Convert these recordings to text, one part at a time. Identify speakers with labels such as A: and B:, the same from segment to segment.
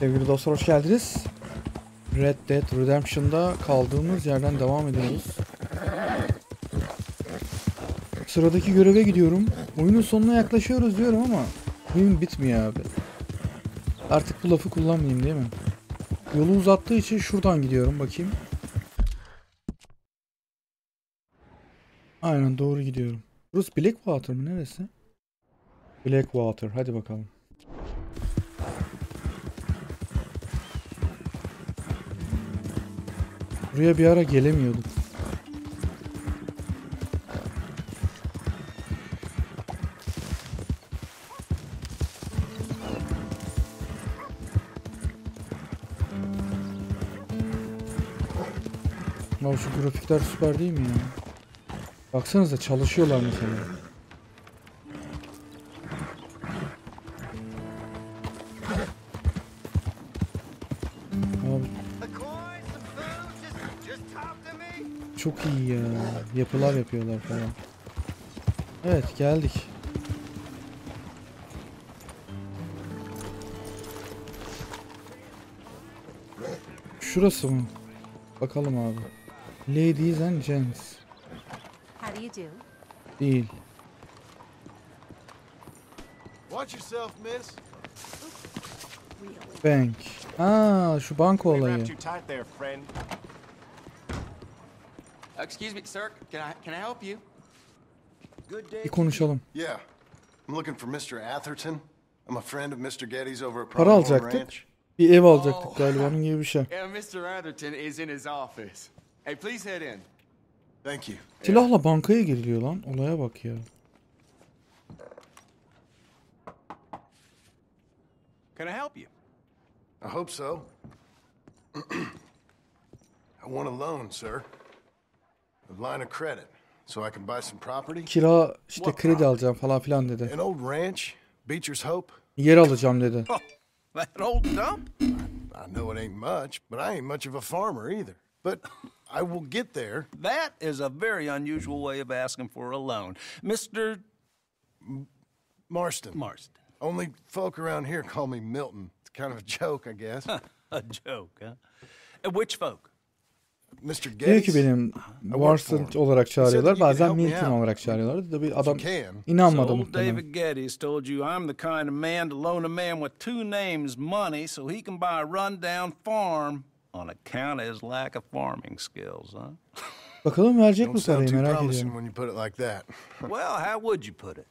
A: Sevgili dostlar, hoş geldiniz. Red Dead Redemption'da kaldığımız yerden devam ediyoruz. Sıradaki göreve gidiyorum. Oyunun sonuna yaklaşıyoruz diyorum ama oyun bitmiyor abi. Artık bu lafı kullanmayayım değil mi? Yolu uzattığı için şuradan gidiyorum, bakayım. Aynen doğru gidiyorum. Burası Blackwater mı, neresi? Blackwater, hadi bakalım. Buraya bir ara gelemiyordum. Abi şu grafikler süper değil mi ya? Baksanıza, çalışıyorlar mesela. Abi çok iyi ya. Yapılar yapıyorlar falan. Evet, geldik. Şurası mı? Bakalım abi. Ladies and gents.
B: How do you do?
A: Değil.
C: Watch yourself, miss.
A: Bank. Aa, şu banka olayı.
D: Excuse me, sir. Can I help you?
C: Good day.
A: Bir konuşalım.
C: Yeah. I'm looking for Mr. Atherton. I'm a friend of Mr. Getty's over at
A: Para
C: Pronghorn
A: alacaktık.
C: Ranch.
A: Bir ev alacaktık galiba, onun gibi bir şey.
D: Yeah, Mr. Atherton is in his office. Hey, please head in.
C: Thank you.
A: Silahla bankaya giriliyor lan. Olaya bak ya.
D: Can I help you?
C: I hope so. I want a loan, sir. A line of credit, so I can buy some property.
A: Kira işte, kredi alacağım falan filan dedi.
C: An old ranch, Beecher's Hope.
A: Yer alacağım dedi.
C: Oh, that old dump? I know it ain't much, but I ain't much of a farmer either. But I will get there.
E: That is a very unusual way of asking for a loan. Mr.
C: Marston.
E: Marston.
C: Only folk around here call me Milton. It's kind of a joke, I guess.
E: A joke, huh? Which folk?
C: Mr.
A: Diyor
C: Getty.
A: ki benim Marston olarak çağırıyorlar, bazen Milton olarak çağırıyorlar. Tabii adam inanmadı
E: Old
A: muhtemelen.
E: David Getty's told you I'm the kind of man to loan a man with two names money so he can buy a rundown farm on account of his lack of farming skills, huh?
A: Bakalım verecek mi
C: Don't sound
A: parayı,
C: too
A: merak
C: promising
A: ediyorum.
C: when you put it like that.
E: Well, how would you put it?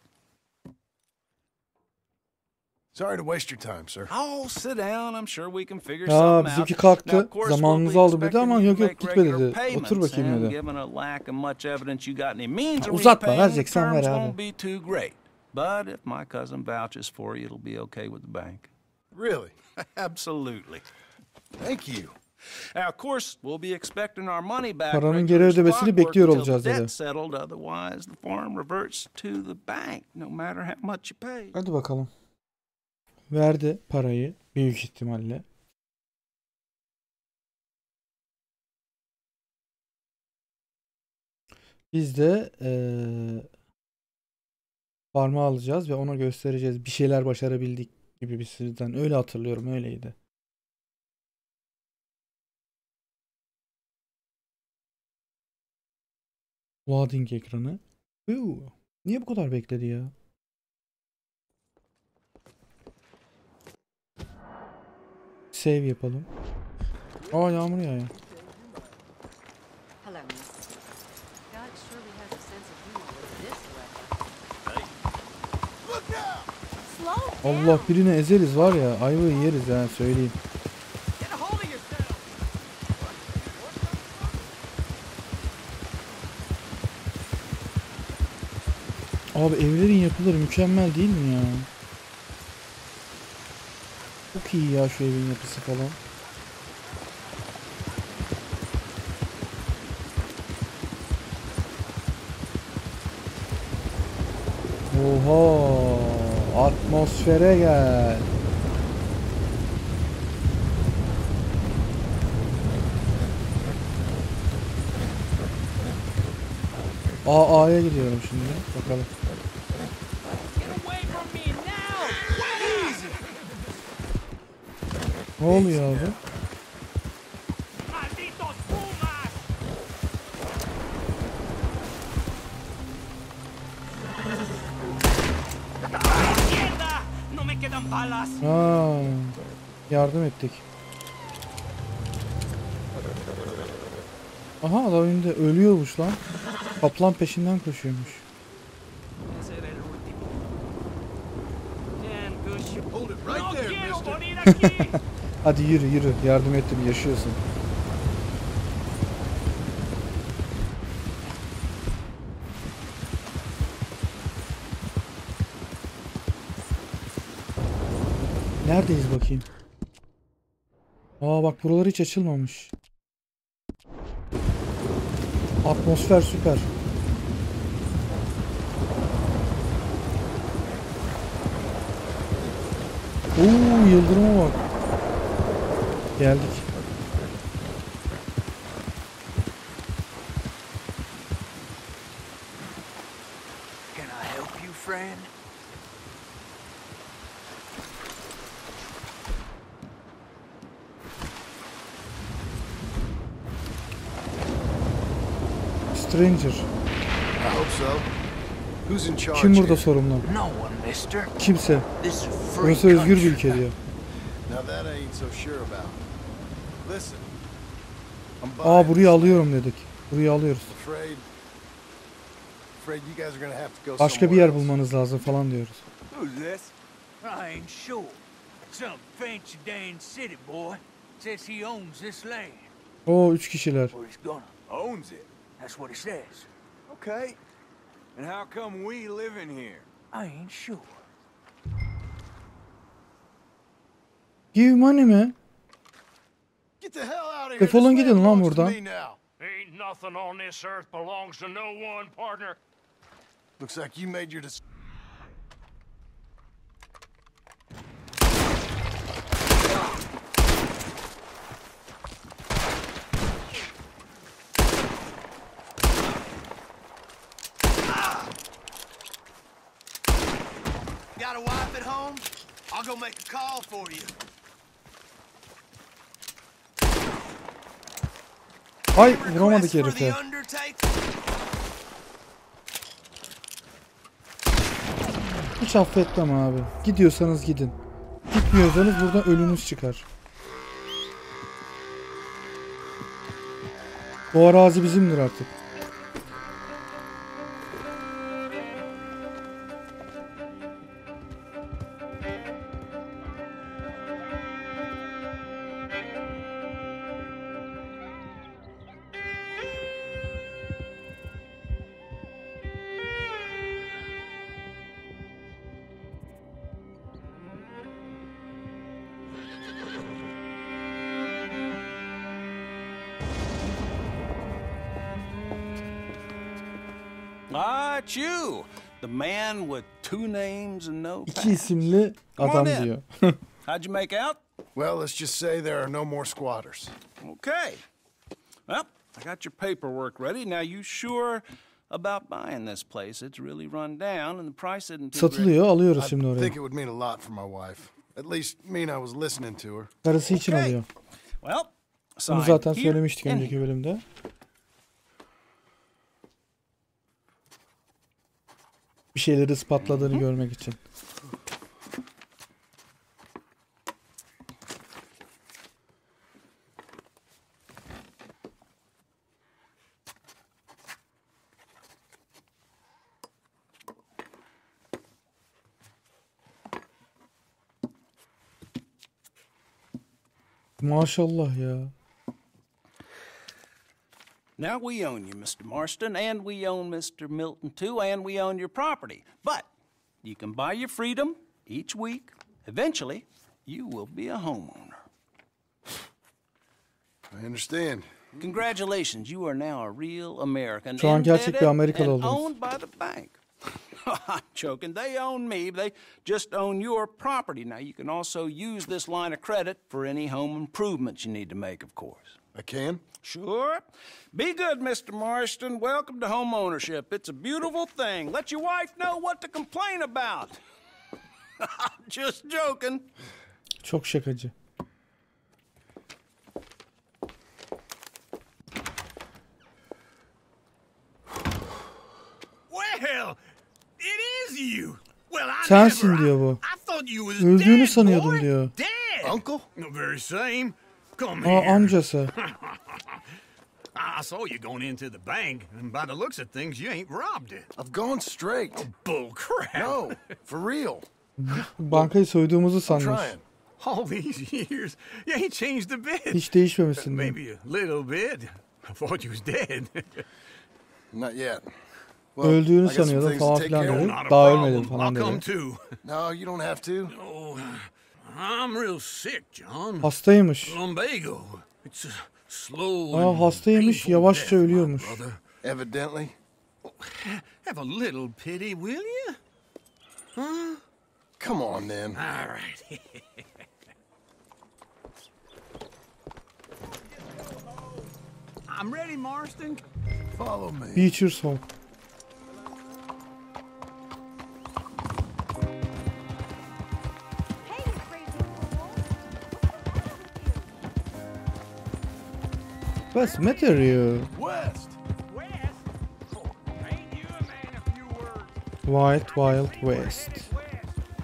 C: Sorry to waste your time, sir.
E: Oh, sit down. I'm sure we can figure
A: Ya
E: something out.
A: bizimki kalktı,
E: Now, of course,
A: zamanınızı
E: we'll be
A: aldı dedi ama
E: expecting
A: yok
E: you to
A: yok
E: make
A: gitme
E: regular
A: dedi. Otur
E: payments,
A: bakayım
E: and
A: dedi.
E: given a lack of much evidence you got any means of
A: Uzatma,
E: repaying, the
A: vereceksen ver
E: terms
A: abi.
E: won't be too great. But if my cousin vouches for you, it'll be okay with the bank.
C: Really?
E: Absolutely.
C: Thank you.
E: Now, of course, we'll be expecting our money back.
A: Paranın geri ödemesini bekliyor olacağız dedi.
E: Settled, otherwise the farm reverts to the bank, no matter how much you pay.
A: Hadi bakalım. Verdi parayı büyük ihtimalle. Biz de farmı alacağız ve ona göstereceğiz. Bir şeyler başarabildik gibi bir sizden. Öyle hatırlıyorum, öyleydi. Loading ekranı. Niye bu kadar bekledi ya? Save yapalım. Aa, yağmur yağıyor.
B: Hello, miss. God surely has a sense of humor with this weather.
C: Look out!
B: Slow down.
A: Allah, birini ezeriz var ya, ayvayı yeriz yani, söyleyeyim.
C: Get a hold of yourself!
A: Abi evlerin yapıları mükemmel değil mi ya? Çok iyi ya şu evin yapısı falan. Oha! Atmosfere gel. A'ya gidiyorum şimdi. Bakalım. Ne oluyor abi?
F: ¡Malditos pumas! ¡Mierda! ¡No me quedan balas!
A: Aa, yardım ettik. Aha adam önünde ölüyormuş lan. Kaplan peşinden koşuyormuş.
F: Ese era el último. Damn good shit.
C: Hold it right
F: ¡No
C: there,
F: quiero
C: mister.
F: morir aquí!
A: Hadi yürü yürü. Yardım ettim, yaşıyorsun. Neredeyiz bakayım? Aa bak buralar hiç açılmamış. Atmosfer süper. Oo yıldırıma bak. Geldik.
F: Can I help you, friend?
A: Stranger.
C: I hope so. Who's in charge
A: Kim burada
C: here?
A: sorumlu?
F: No one, mister.
A: Kimse.
F: This is a free
A: Burası özgür bir
F: country.
A: ülke diyor.
C: Now that I ain't so sure about. Listen. I'm
A: Aa
C: buying
A: burayı
C: this
A: alıyorum dedik. Burayı alıyoruz.
C: Afraid you guys are gonna have to go
A: Başka bir
C: somewhere
A: yer
C: else.
A: bulmanız lazım falan diyoruz.
D: Who's this?
F: I ain't sure. Some fancy Dan city boy says he owns this land,
A: Oo 3 kişiler.
F: or he's gonna.
D: Owns it.
F: That's what he says.
D: Okay. And how come we live in here?
F: I ain't sure.
A: Give money mi?
C: Get the hell out of here.
A: Defolun
C: This
A: gidin
C: land
A: lan
C: belongs to
A: buradan.
C: me now.
F: Ain't nothing on this earth belongs to no one, partner.
C: Looks like you made your decision.
G: Got a wife at home? I'll go make a call for you.
A: Ay vuramadık
G: Request for the
A: herife.
G: undertaker?
A: Hiç affetmem abi. Gidiyorsanız gidin. Gitmiyorsanız buradan ölünüz çıkar. Bu arazi bizimdir artık.
E: Ah, it's you. The man with two names and no
A: İki
E: past.
A: isimli adam diyor.
E: How'd you make out?
C: Well, let's just say there are no more squatters.
E: Okay. Well, I got your paperwork ready. Now, you sure about buying this place? It's really run down and the price isn't too great.
A: Satılıyor, alıyoruz
C: I
A: şimdi oraya.
C: think it would mean a lot for my wife. At least mean I was listening to her.
A: Karısı için
E: Okay.
A: alıyor.
E: Well,
A: Bunu
E: sign
A: zaten
E: here
A: söylemiştik
E: and
A: önceki bölümde. Bir şeyleri ispatladığını görmek için. Maşallah ya.
E: Now we own you, Mr. Marston, and we own Mr. Milton too, and we own your property. But you can buy your freedom each week. Eventually, you will be a homeowner.
C: I understand.
E: Congratulations, you are now a real American.
A: Şu an gerçek bir
E: indebted
A: Amerikalı
E: and
A: oldunuz.
E: owned by the bank. I'm joking. They own me. They just own your property. Now, you can also use this line of credit for any home improvements you need to make, of course.
C: I can?
E: Sure. Be good, Mr. Marston. Welcome to home ownership. It's a beautiful thing. Let your wife know what to complain about. Just joking.
A: Çok şakacı. Sensin diyor bu.
F: I thought you was
A: Öldüğünü
F: dead,
A: sanıyordum
F: boy.
A: diyor.
F: Dead.
C: Uncle?
F: The very same. Come
A: Aa,
F: here.
A: amcası.
F: I saw you going into the bank, and by the looks of things, you ain't robbed it.
C: I've gone straight.
F: Bull crap.
C: No, for real.
A: Bankayı soyduğumuzu
C: I'm
A: sanmış.
C: trying.
F: All these years, you ain't changed a bit.
A: Hiç değişmemişsin diyor.
F: Maybe a little bit. I thought you was dead.
C: Not yet. Well,
A: Öldüğünü
C: I got some
A: sanıyordum
C: things to
A: falan
C: take
A: filan
C: care of.
A: dedi.
F: Not a
A: Daha
F: problem.
A: ölmedim falan
F: I'll come
A: dedi.
F: too.
C: No, you don't have to.
F: Oh, I'm real sick, John.
A: Hastaymış.
F: Lumbago. It's a slow
A: Aa,
F: and
A: hastaymış,
F: painful
A: yavaşça
F: death, my
A: ölüyormuş.
F: brother.
C: Evidently.
F: Have a little pity, will you? Huh?
C: Come on, then.
F: All right. I'm ready, Marston.
C: Follow me.
A: Beecher's Home.
B: Hey, you crazy fool.
A: What's matter you?
C: West.
F: West? Oh, ain't you a man of few words?
A: Wild Wild West.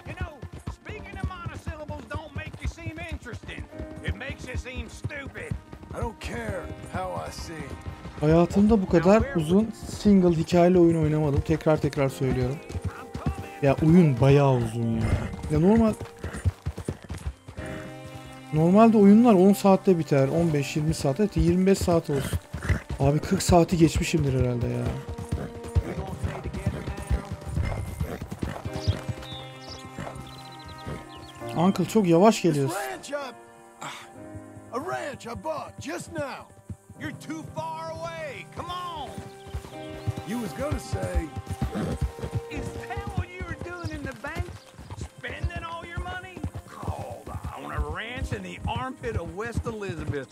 F: You know, speaking of monosyllables don't make you seem interesting. It makes you seem stupid.
C: I don't care how I sing.
A: Hayatımda bu kadar uzun single hikayeli oyun oynamadım. Tekrar söylüyorum. Ya oyun bayağı uzun ya. Ya normalde oyunlar 10 saatte biter. 15-20 saat. Evet 25 saat olsun. Abi 40 saati geçmişimdir herhalde ya. Uncle çok yavaş geliyorsun.
C: A ranch I bought just now.
F: You're too far away. Come on.
C: You was gonna say,
F: Is that what you were doing in the bank? Spending all your money? Oh, on a ranch in the armpit of West Elizabeth.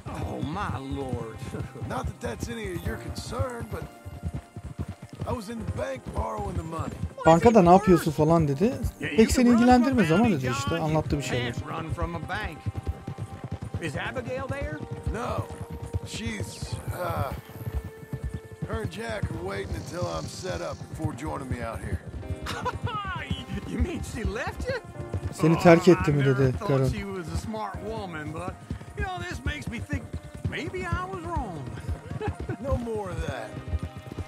F: Oh, my lord.
C: not that that's any of your concern, but I was in the bank borrowing the money.
A: Bankada ne yapıyorsun falan dedi.
F: Yeah, you
A: Pek
F: can
A: seni
F: run from
A: ilgilendirmez ama
F: bounty,
A: dedi işte.
F: John.
A: Anlattı bir
F: You
A: şeyler.
F: can't run from a bank. Is Abigail there?
C: No, she's, her and Jack are waiting until I'm set up before joining me out here.
F: You mean she left you?
A: Seni terk etti mi
F: I never
A: dedi
F: thought
A: karın.
F: she was a smart woman, but you know this makes me think maybe I was wrong.
C: No more of that.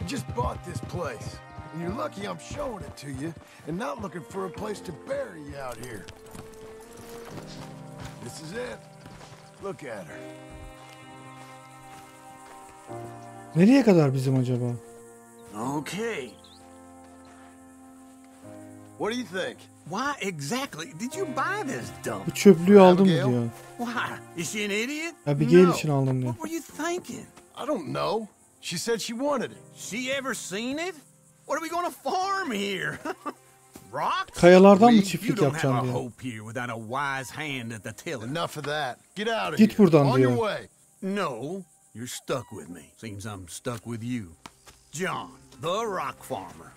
C: You just bought this place, and you're lucky I'm showing it to you and not looking for a place to bury you out here. This is it. Look at her.
A: Nereye kadar bizim acaba?
F: Okay.
C: What do you think?
F: Why exactly did you buy this dump?
A: Bu çöplüğü aldım mı
C: Abigail?
A: diyor.
F: Why? Is she an idiot?
A: Abigail
C: No.
A: için aldım diyor.
F: What were you thinking?
C: I don't know. She said she wanted it.
F: She ever seen it? What are we gonna farm here? Rocks?
A: Kayalardan mı
F: You
A: çiftlik
F: don't have
A: yapacağım
F: a
A: diyor.
F: hope here without a wise hand at the tiller.
C: Enough of that. Get out of
A: Git
C: here.
A: buradan
C: On
A: diyor.
C: your way.
F: No, you're stuck with me. Seems I'm stuck with you. John, the rock farmer.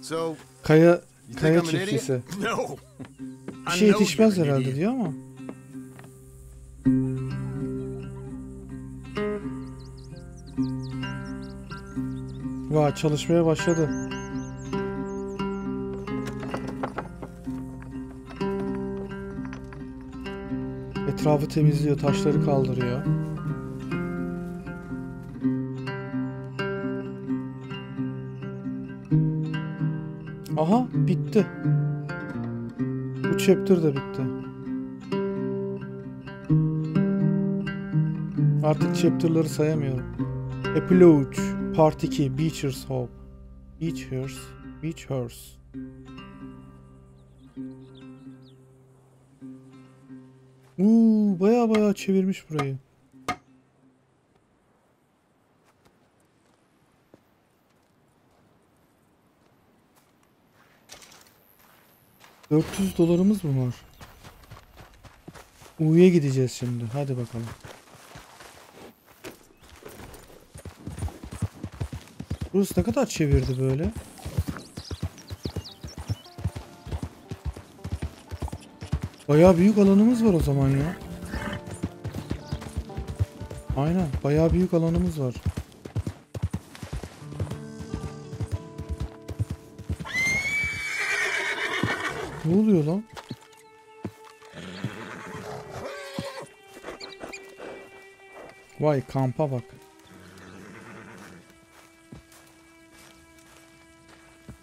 C: So,
A: Kaya
C: think
A: kaya
C: I'm an idiot?
A: çiftçisi.
F: No.
A: Bir
F: I
A: şey
F: know
A: yetişmez
F: you're an
A: herhalde
F: idiot.
A: diyor ama. Vay çalışmaya başladı. Etrafı temizliyor, taşları kaldırıyor. Aha bitti. Bu chapter da bitti. Artık chapter'ları sayamıyorum. Epilogue Part 2 Beecher's Hope. Beecher's. Baya çevirmiş burayı. $400 mı var? U'ya gideceğiz şimdi. Hadi bakalım. Burası ne kadar çevirdi böyle? Bayağı büyük alanımız var o zaman ya. Aynen, bayağı büyük alanımız var. Ne oluyor lan? Vay kampa bak.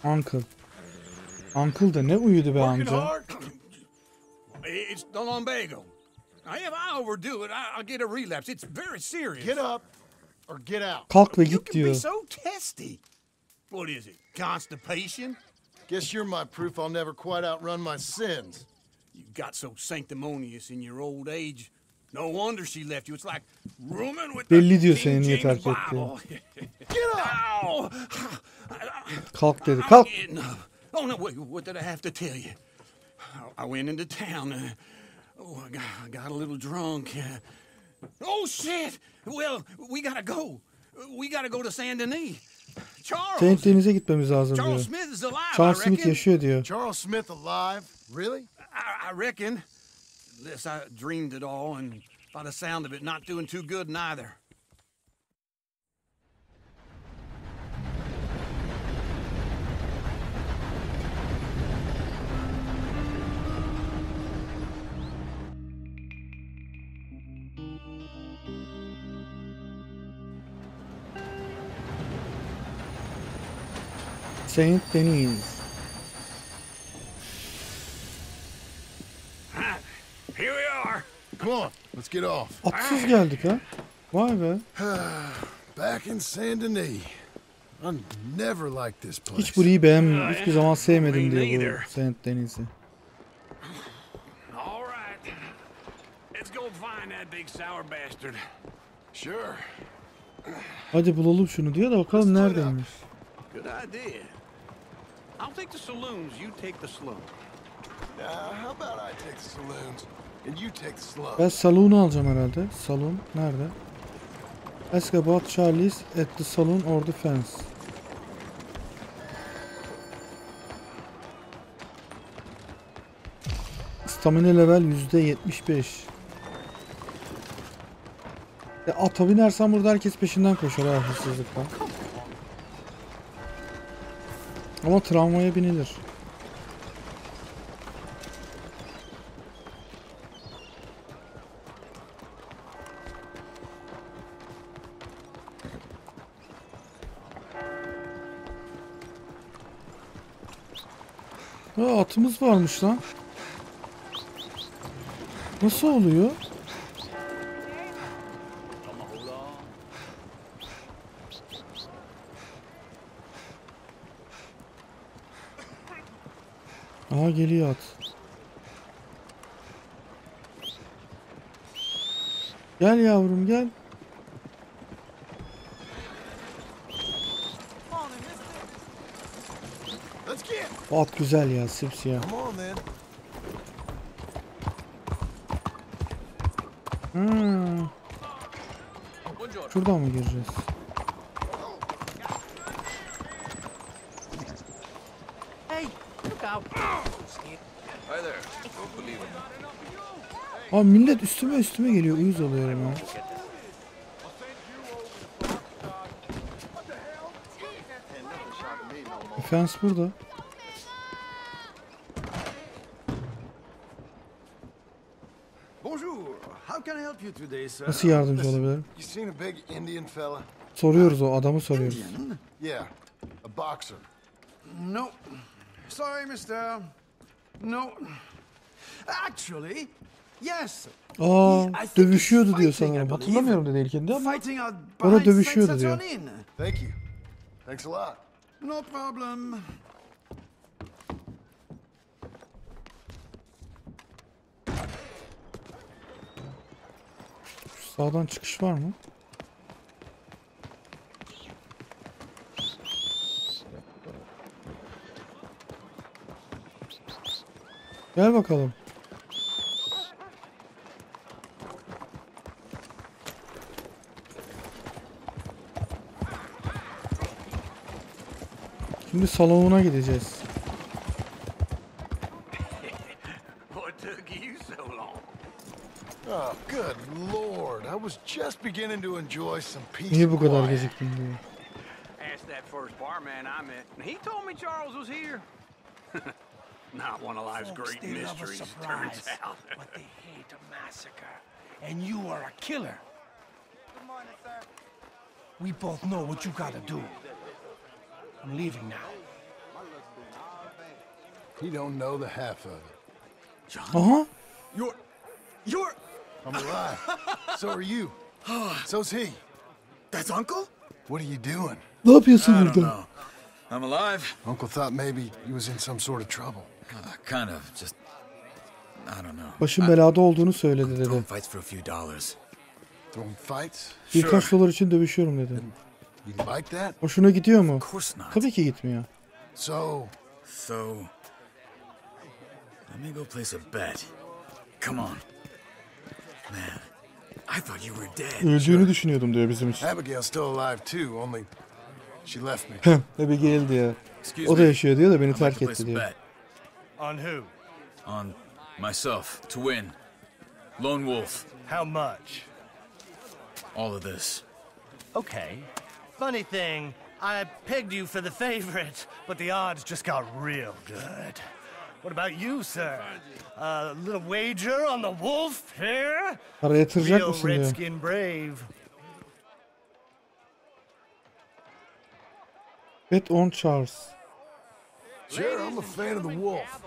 A: Uncle. Uncle da ne uyudu be
F: Working
A: amca.
F: hard? It's the lumbago. Now, if I overdo it, I'll get a relapse. It's very serious.
C: Get up or get out.
A: Kalk ve
F: You
A: git
F: can be
A: diyor.
F: so testy. What is it? Constipation?
C: Guess you're my proof I'll never quite outrun my sins.
F: You got so sanctimonious in your old age. No wonder she left you. It's like rooming with
A: Belli
F: the
A: diyor
F: King
A: seni niye
F: James
A: terk ettiği.
F: Bible.
C: Get up!
F: Ow!
A: Kalk dedi.
F: I'm
A: Kalk.
F: getting up. Oh no! Wait. What did I have to tell you? I went into town. I got a little drunk. Oh shit! Well, we gotta go. We gotta go to Saint Denis. Charles.
A: Saint Denis'e gitmemiz lazım diyor.
F: Charles Smith is alive.
A: Charles
F: I
A: Smith
F: reckon.
A: yaşıyor diyor.
C: Charles Smith alive? Really?
F: I reckon. Unless I dreamed it all, and by the sound of it, not doing too good neither.
A: Saint Denis.
F: Here we are.
C: Come on, let's get off.
A: Atsız geldik ha. Vay be.
C: Back in Saint Denis. I never liked this place.
A: Hiç burayı beğenmedim. Hiçbir zaman sevmedim
F: Me
A: diyor
F: neither.
A: bu Saint Denis'i.
F: All right. Let's go find that big sour bastard.
C: Sure.
A: Hadi bulalım şunu diyor da bakalım neredeymiş.
F: Good idea. I'll take the saloons. You take the slum.
C: How about I take the saloons and you take the slum?
A: Ben salonu alacağım herhalde. Salon nerede? Ask about Charlie's at the saloon or the fence. Stamina level %75. Ata binersen burada herkes peşinden koşar ha hırsızlıkla. Ama tramvaya binilir. Aa, atımız varmış lan. Nasıl oluyor? Aha geliyor at. Gel yavrum gel.
C: Let's get.
A: At güzel ya, sipsiyah.
C: Come on then.
A: Hmm. Şuradan mı gireceğiz?
B: Hey, look out.
A: Abi millet üstüme geliyor, uyuz oluyorum ya. Fence burada.
C: Bonjour. How can I help you today, sir?
A: Nasıl yardımcı olabilirim?
C: You seen a big Indian fella?
A: Soruyoruz, o adamı soruyoruz.
C: Yeah, a boxer.
H: No. Sorry, mister. No. Actually, yes.
A: Aa,
H: I think
A: dövüşüyordu
H: it's
A: diyor
H: fighting, I
A: sanırım.
H: believe.
A: Hatırlamıyorum dedi ilkinde ama
H: Fighting out
A: orada
H: behind
A: dövüşüyordu
H: Saint
A: diyor.
H: Saturnin.
C: Thank you. Thanks a lot.
H: No problem.
A: Sağdan çıkış var mı? Gel bakalım. Şimdi salonuna gideceğiz.
F: What took you so long?
C: Oh, good lord. I was just beginning to enjoy some peace
A: Niye
C: and
A: bu kadar
C: quiet.
A: geciktin diyor.
F: Asked that first barman I met, and he told me Charles was here. Not one of life's
I: Folks,
F: great
I: they love a
F: mysteries, it
I: surprise,
F: turns out.
I: but they hate a massacre. And you are a killer.
G: Good morning, sir.
I: We both know what you gotta do. I'm leaving now.
C: He don't know the half of it.
A: Aha.
F: You're...
C: I'm alive. So are you. So's he.
F: That's Uncle?
C: What are you doing?
A: Ne yapıyorsun
J: I don't
A: burada?
J: know. I'm alive.
C: Uncle thought maybe you was in some sort of trouble.
J: Kind of. Just... I don't know.
A: Başın belada olduğunu söyledi dedi.
J: Throwing fights for a few dollars.
C: Throwing fights?
A: Birkaç dolar için dövüşüyorum dedi.
C: You like that?
A: Hoşuna gidiyor mu?
J: Of course not.
A: Tabii ki gitmiyor.
C: So,
J: let me go place a bet. Come on. Man, I thought you were dead.
A: Öldüğünü düşünüyordum diyor bizim için.
C: Abigail's still alive too, only she left me.
A: Abigail diyor.
J: Excuse
A: O da
J: me.
A: yaşıyor diyor da beni
J: I'd like
A: terk
J: to
A: etti
J: place a
A: diyor.
J: bet
G: On who?
J: on myself to win. Lone Wolf.
G: How much?
J: All of this.
G: Okay. Funny thing, I pegged you for the favorite, but the odds just got real good. What about you, sir? A little wager on the wolf here?
A: Para yatıracak
G: Real
A: mısın diyor.
G: redskin brave.
A: Bet on Charles.
C: Sure, I'm a fan of the wolf.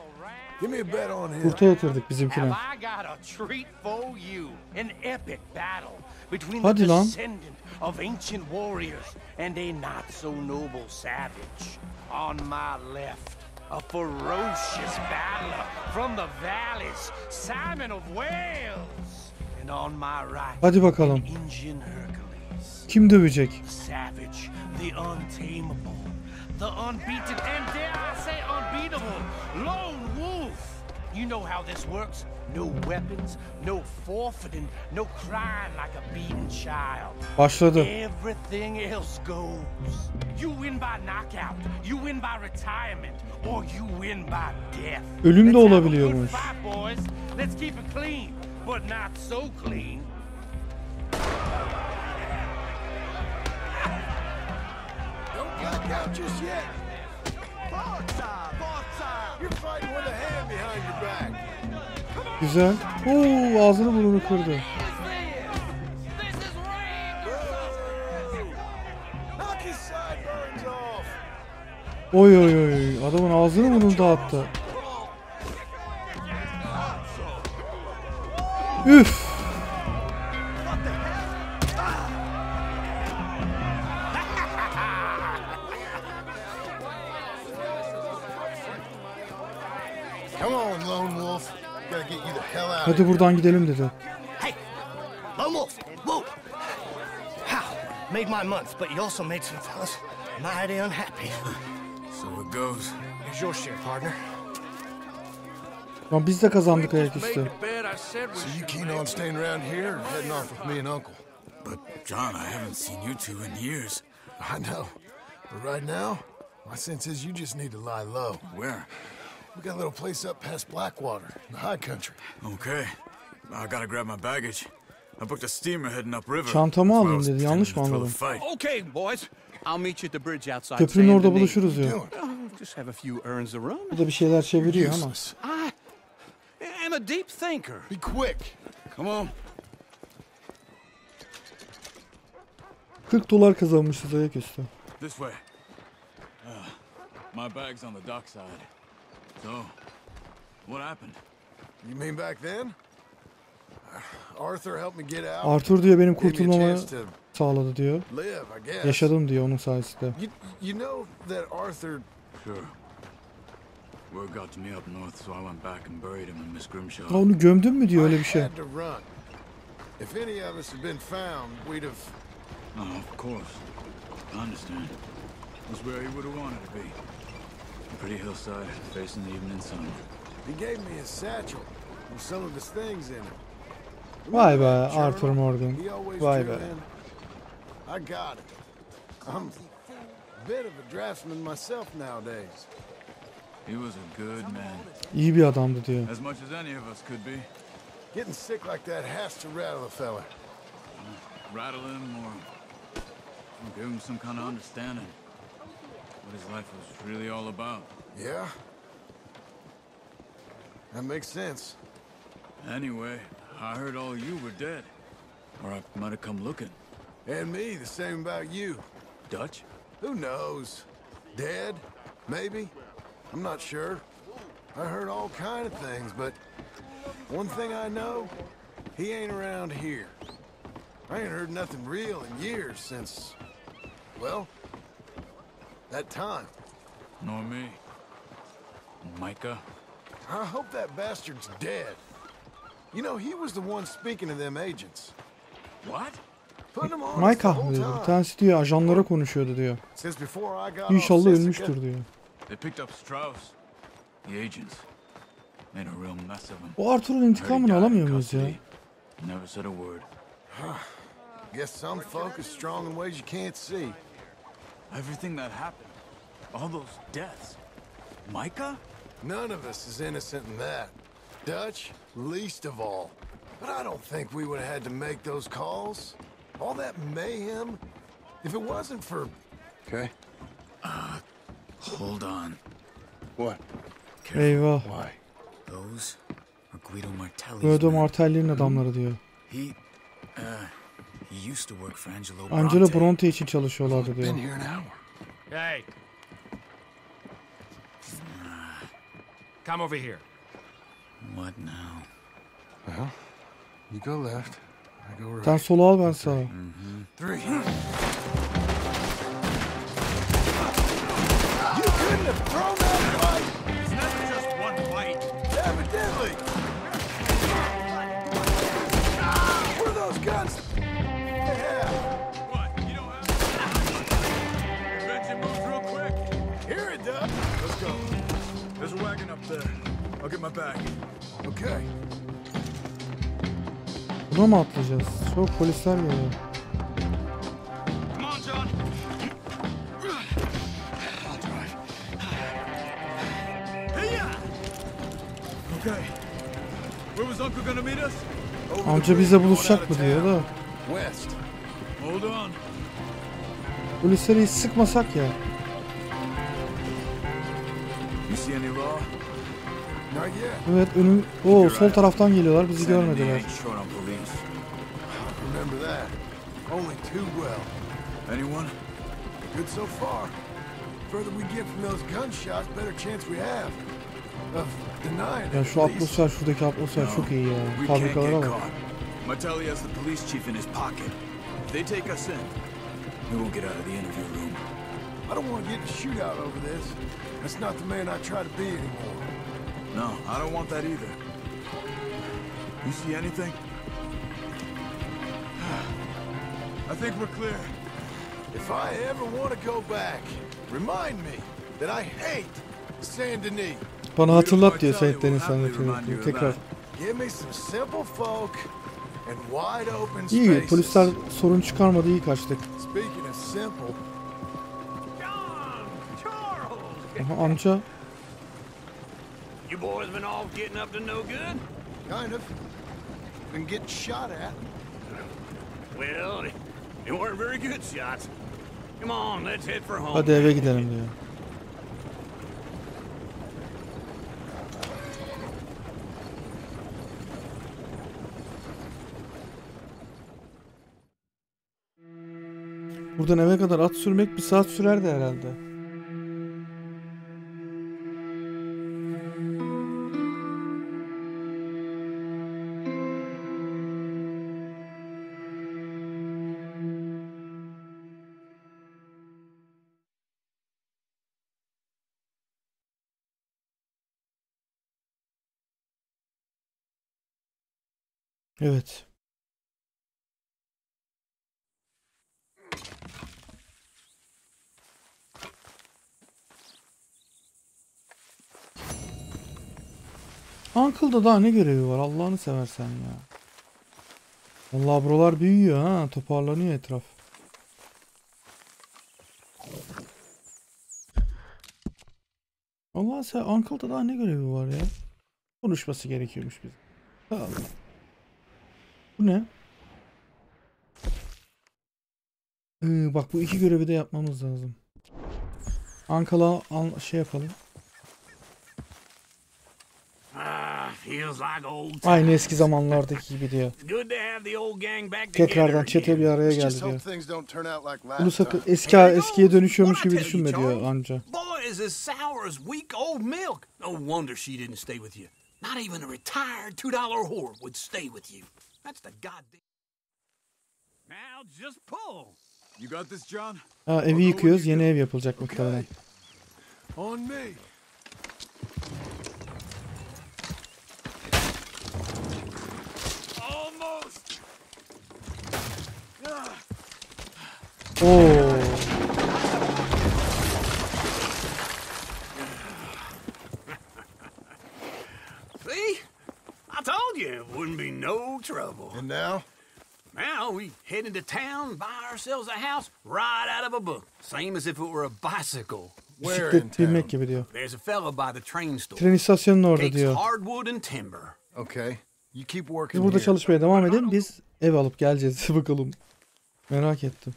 C: Give me a bet on him.
A: Kurta yatırdık bizimkine.
I: Have I got a treat for you? An epic battle between
A: Hadi
I: the
A: lan.
I: descendant of ancient warriors and a not-so-noble savage. On my left, a ferocious battler from the valleys, Simon of Wales. And on my right,
A: Hadi bakalım.
I: an Indian Hercules.
A: Kim dövecek?
I: The savage, the untamable, the unbeaten, and dare I say unbeatable, Lone Wolf. You know how this works. No weapons, no forfeiting, no crying like a beaten child.
A: Başladı.
I: Everything else goes. You win by knockout, you win by retirement, or you win by death.
A: Ölüm de
I: Let's have a
A: olabiliyormuş.
I: good fight, boys. Let's keep it clean, but not so clean.
C: Don't back out just yet. You're fighting with a hand behind your back.
A: Güzel. Oo, ağzını burnunu kırdı.
C: Knock his sideburns off.
A: Oy oy oy. Adamın ağzını burnunu dağıttı. Üf.
C: Come on, Lone Wolf. Gotta get you the hell out of
A: Hadi
C: here.
A: buradan gidelim dedi.
G: Hey, Lone Wolf, whoa! How? Made my month, but you also made some fellas mighty unhappy.
J: So it goes.
G: Here's your share, partner.
A: Lan biz de kazandık ayaküstü.
C: So you keen on staying around here or heading off with me and Uncle?
J: But, John, I haven't seen you two in years.
C: I know. But right now, my sense is you just need to lie low.
J: Where?
C: We got a little place up past Blackwater, in the high country.
J: Okay. I gotta grab my baggage. I booked a steamer heading upriver.
A: Çantamı
J: That's why I
A: alayım
J: was
A: dedi. Yanlış mı
J: pretending to throw
A: anladım?
J: a fight.
F: Okay, boys. I'll meet you at the bridge outside.
A: Köprünün
F: Saint
A: orada
F: Denis.
A: buluşuruz diyor.
F: Just have a few urns of rum.
A: Bu da bir şeyler çeviriyor ama.
C: Useless.
F: I am a deep thinker.
C: Be quick.
J: Come on.
A: 40 dolar kazanmışız ayaküstü.
J: This way. My bag's on the dockside. So, what happened?
C: You mean back then? Arthur helped me get out.
A: Arthur diyor benim
C: Gave me a
A: kurtulmamı
C: chance to
A: sağladı diyor.
C: live, I guess.
A: Yaşadım diyor onun sayesinde.
C: You know that Arthur...
J: Sure. Word got to me up north, so I went back and buried him in Miss Grimshaw.
A: Ha, onu gömdün mü diyor öyle bir şey.
C: I had to run. If any of us had been found, we'd have...
J: Oh, of course. I understand. It was where he would have wanted to be. A pretty hillside, facing the evening sun.
C: He gave me his satchel with some of his things in it.
A: Vay be Arthur Morgan.
C: He always
A: Vay
C: drew
A: be.
C: in. I got it. I'm a bit of a draftsman myself nowadays.
J: He was a good man.
A: İyi bir adamdı diyor.
J: As much as any of us could be.
C: Getting sick like that has to rattle a fella.
J: Rattle him or give him some kind of understanding. What his life was really all about.
C: Yeah? That makes sense.
J: Anyway, I heard all you were dead. Or I might have come looking.
C: And me, the same about you.
J: Dutch?
C: Who knows? Dead? Maybe? I'm not sure. I heard all kind of things, but one thing I know, he ain't around here. I ain't heard nothing real in years since, well, that time.
J: Nor me. Micah?
C: I hope that bastard's dead. You know, he was the one speaking to them agents.
J: What?
C: Putting them on us the
A: Micah
C: whole
A: diyor. Bir
C: time.
A: tanesi diyor ajanlara konuşuyordu diyor.
C: Since before I got off
A: İnşallah
C: Jessica,
A: ölmüştür diyor.
J: They picked up Strauss. The agents. Made a real mess of him.
A: O Arthur'un intikamını alamıyor muyuz ya?
J: Never said a word.
C: Guess some folk is strong in ways you can't see.
J: Everything that happened. All those deaths. Micah?
C: None of us is innocent in that. Dutch, least of all. But I don't think we would have had to make those calls. All that mayhem. If it wasn't for... Okay.
J: Hold on.
C: What?
A: Eyvah.
C: Why?
J: Those are Guido Martelli's
A: Guido
J: men.
A: Martelli'nin adamları diyor.
J: He used to work for Angelo
A: Angelo
J: Bronte.
A: Bronte için çalışıyorlardı diyor.
C: Been here an hour.
I: Hey. Come over here.
J: What now?
C: Well, you go left, I go right.
A: Sen solu al ben sağa.
C: 3. You couldn't have thrown that fight!
F: It's never just one fight.
C: Evidently! Where are those guns? Yeah,
F: What? You don't have... Benson moves real quick.
C: here it does. Let's go.
J: There's a wagon up there. I'll get my bag.
C: Okay.
A: Buna mı atlayacağız? Çok polisler geliyor.
F: Come on, John.
J: I'll drive. Hey-ya! Okay. Where was Uncle gonna meet us?
A: Amca bizle buluşacak mı diyor da.
C: West.
J: Hold on.
A: Polisleri hiç sıkmasak ya.
J: You see any law?
C: Not yet.
A: Evet önüm... Oo sol taraftan geliyorlar bizi
J: San Diego
A: görmediler.
J: ain't short on police.
C: Remember that. Only too well.
J: Anyone?
C: Good so far. Further we get from those gunshots, better chance we have of denying
A: Ya
C: it.
A: şu
C: at least.
A: atmosfer, şuradaki atmosfer çok iyi ya.
J: We can't
A: Fabrikalara
J: get
A: bak.
J: caught. Martelli has the police chief in his pocket. If they take us in, we won't get out of the interview room.
C: I don't want to get in a shootout over this. That's not the man I try to be anymore.
J: No, I don't want that either. You see anything? I think we're clear.
C: If I ever want to go back, remind me that I hate Saint Denis.
A: Bana hatırlat diyor Saint Denis anlatıyor. Tekrar.
C: Give me some simple folk and wide open
A: İyi
C: spaces.
A: polisler sorun çıkarmadı, iyi kaçtık.
C: Speaking of simple,
I: John! Charles!
A: Aha amca.
I: You boys been all getting up to no good?
C: kind of. Been getting shot at.
I: Well, they weren't very good shots. Come on, let's head for home.
A: Hadi eve gidelim diyor. Buradan eve kadar at sürmek 1 saat sürerdi herhalde. Evet. Uncle'da daha ne görevi var Allah'ını seversen ya. Vallahi buralar büyüyor ha, toparlanıyor etraf. Allah'ını seversen Uncle'da daha ne görevi var ya. Konuşması gerekiyormuş bizim. Tamam. Bu ne? Bak bu 2 görevi de yapmamız lazım. Uncle'a şey yapalım.
I: Ah,
F: Feels like old
A: Aynı
F: times.
A: eski zamanlardaki gibi diyor.
F: It's good to have the old gang back
A: Tekrardan
F: together
A: çete
F: again.
A: bir araya
C: Let's just
A: geldi
C: hope
A: diyor.
C: things don't turn out like
A: Bunu
C: last
A: sakın
C: time.
A: eskiye dönüşüyormuş gibi düşünme diyor anca.
F: Boy is as sour as weak old milk. No wonder she didn't stay with you. Not even a retired $2 whore would stay with you. That's the goddamn... Now just pull.
J: You got this, John?
A: Ha, evi yıkıyoruz. Yeni ev yapılacak muhtemelen.
C: On me.
F: Almost.
A: Oo.
F: See? I told you it wouldn't be no trouble.
C: And now?
F: Now we head into town, buy ourselves a house right out of a book. Same as if it were a bicycle.
C: Where in
A: Bisiklet
C: town?
A: binmek gibi diyor.
F: There's a fella by the train store.
A: Tren istasyonunun orada
F: Takes
A: diyor.
F: hardwood and timber.
C: Okay. You keep
A: Biz
C: working
A: burada
C: here.
A: çalışmaya devam edelim. Biz ev alıp geleceğiz. Bakalım. Merak ettim.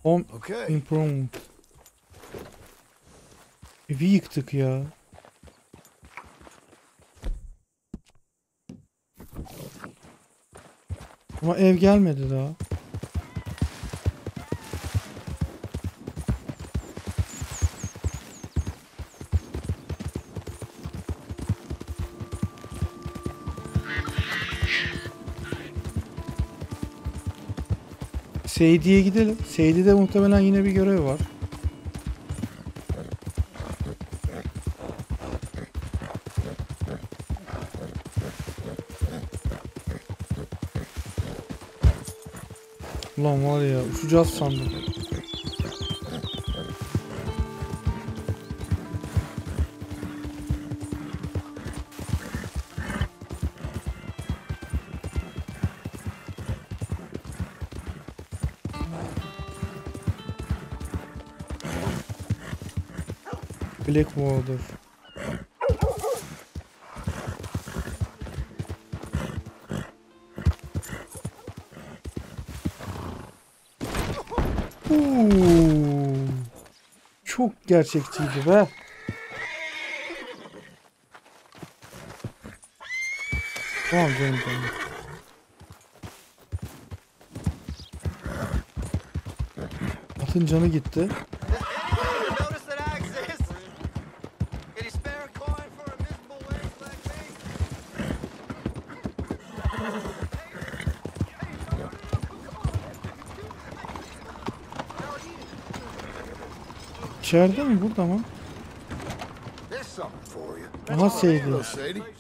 A: Home
C: Okay.
A: improvement. Evi yıktık ya. Ama ev gelmedi daha. Seydi'ye gidelim. Seydi'de muhtemelen yine bir görev var. Ulan var ya, uçacağız sandım. Blackwater. Çok gerçekçiydi be. Tamam canım benim. Atın canı gitti. İçeride mi? Burada mı? Aha Sadie.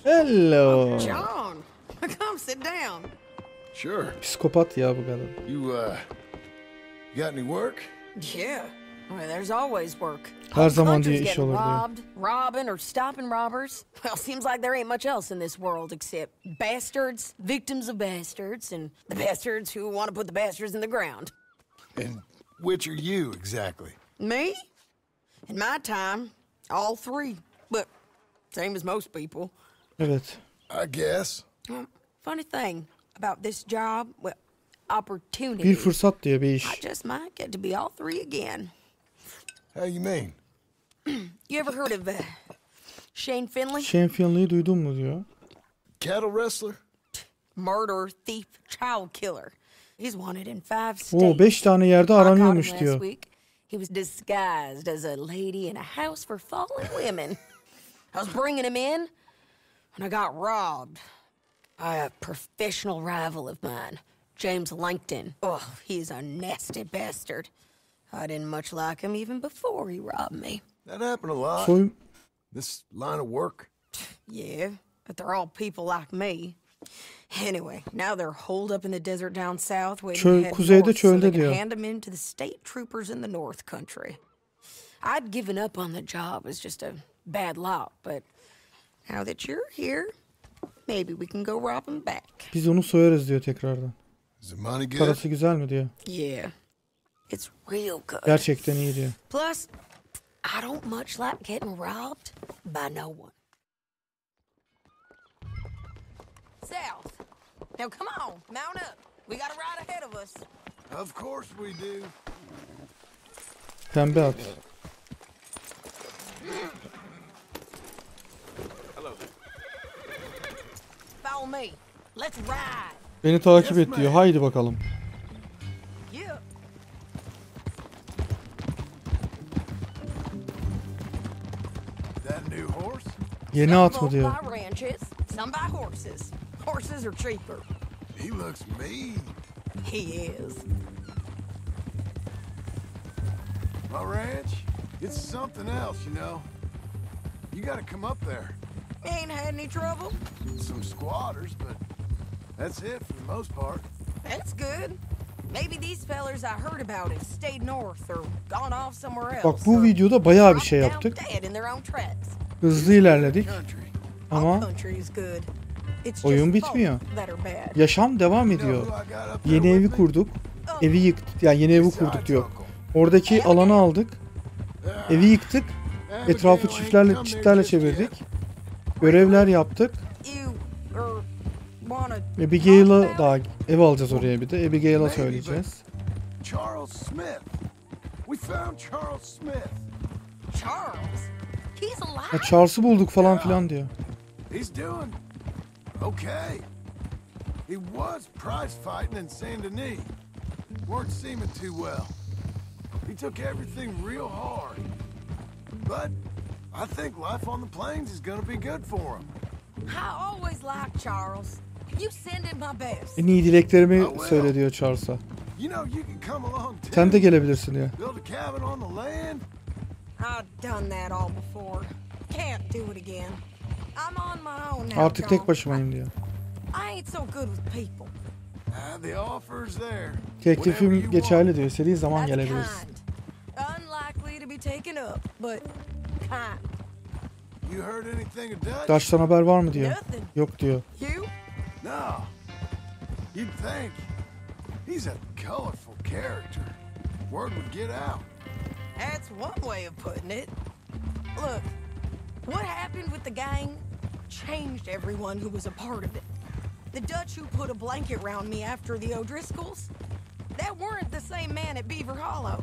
A: Hello.
B: John, come sit down.
C: Sure.
A: Psikopat ya bu kadın.
C: You got any work?
B: Yeah, well, there's always work.
A: Her zaman
B: Hunters
A: diye iş
B: getting
A: olur diyor.
B: robbed, robbing, or stopping robbers. Well, seems like there ain't much else in this world except bastards, victims of bastards, and the bastards who want to put the bastards in the ground.
C: And which are you exactly?
B: Me? In my time, all three. But same as most people.
A: Evet.
C: I guess.
B: Funny thing about this job, well, opportunity.
A: Bir fırsat diyor, bir iş.
B: I just might get to be all three again.
C: How you mean?
B: You ever heard of Shane Finley?
A: Shane Finley'i duydun mu diyor.
C: Cattle wrestler?
B: Murderer, thief, child killer. He's wanted in 5 states.
A: Oo, 5 tane yerde
B: I caught him
A: aranıyormuş
B: last
A: diyor.
B: week. He was disguised as a lady in a house for fallen women. I was bringing him in when I got robbed by a professional rival of mine, James Langton. Oh, he's a nasty bastard. I didn't much like him even before he robbed me.
C: That happened a lot.
A: Soy
C: This line of work?
B: Yeah, but they're all people like me. Anyway, now they're holed up in the desert down south waiting to head
A: kuzeyde
B: north so
A: çölde
B: they can
A: diyor.
B: hand them in to the state troopers in the North Country. I'd given up on the job as just a bad lot, but now that you're here, maybe we can go rob them back.
A: Biz onu soyarız diyor tekrardan.
C: Is the money good?
A: Parası güzel mi diyor.
B: Yeah, it's real good.
A: Gerçekten iyi diyor.
B: Plus, I don't much like getting robbed by no one. South. Now come on, mount up. We got a ride ahead of us.
C: Of course we do.
A: Pembe at.
B: Follow me. Let's ride.
A: Beni takip et diyor. Haydi bakalım.
B: Yeah.
C: That new horse?
A: Yeni at mı
B: Some
A: diyor.
B: buy ranches, some buy horses. Horses are cheaper.
C: He looks mean.
B: He is.
C: My ranch, it's something else, you know. You gotta come up there.
B: Ain't had any trouble?
C: Some squatters, but that's it for the most part.
B: That's good. Maybe these fellers I heard about have stayed north or gone off somewhere else.
A: Bak bu
B: or
A: videoda bayağı bir şey
B: dropped down
A: yaptık.
B: dead in their own tracks.
A: Hızlı ilerledik.
C: Country.
A: Ama
B: All country is good. It's
A: oyun
B: just folk
A: bitmiyor.
B: that are bad.
A: Yaşam devam
C: You know
A: ediyor.
C: who I got up there
A: Yeni evi
C: with me?
A: kurduk. Evi yıktık. Yani yeni evi kurduk diyor. Oradaki alanı aldık. Evi yıktık. Etrafı çitlerle çevirdik. Görevler yaptık.
B: You wanna
A: Abigail'a daha ev alacağız oraya bir de. Abigail'a söyleyeceğiz.
C: Charles Smith. We found Charles Smith.
B: Charles? He's
A: Ya
B: alive?
A: Charles'ı bulduk falan filan diyor.
C: He's doing okay. He was prize fighting in Saint Denis. Weren't seeming too well. He took everything real hard. But I think life on the plains is gonna be good for him.
B: I always liked Charles. You send him my best.
A: En iyi dileklerimi söyle diyor Charles'a.
C: You know you can come along too.
A: Sen de gelebilirsin diyor.
C: Build a cabin on the land.
B: I've done that all before. Can't do it again. I'm on my own now.
A: Artık
B: John.
A: tek başımayım diyor.
B: I ain't so good with people.
C: The offer's there. Whenever
A: Teklifim
C: you
A: geçerli diyor. İstediğin zaman
B: That's
A: gelebiliriz.
B: kind. Unlikely to be taken up, but kind.
C: want. You heard anything of Dutch?
A: Dutch'tan haber var mı diyor.
B: Nothing.
A: Yok diyor.
B: You?
C: No. You'd think. He's a colorful character. Word would get out.
B: That's one way of putting it. Look, what happened with the gang changed everyone who was a part of it. The Dutch who put a blanket round me after the O'Driscolls, that weren't the same man at Beaver Hollow.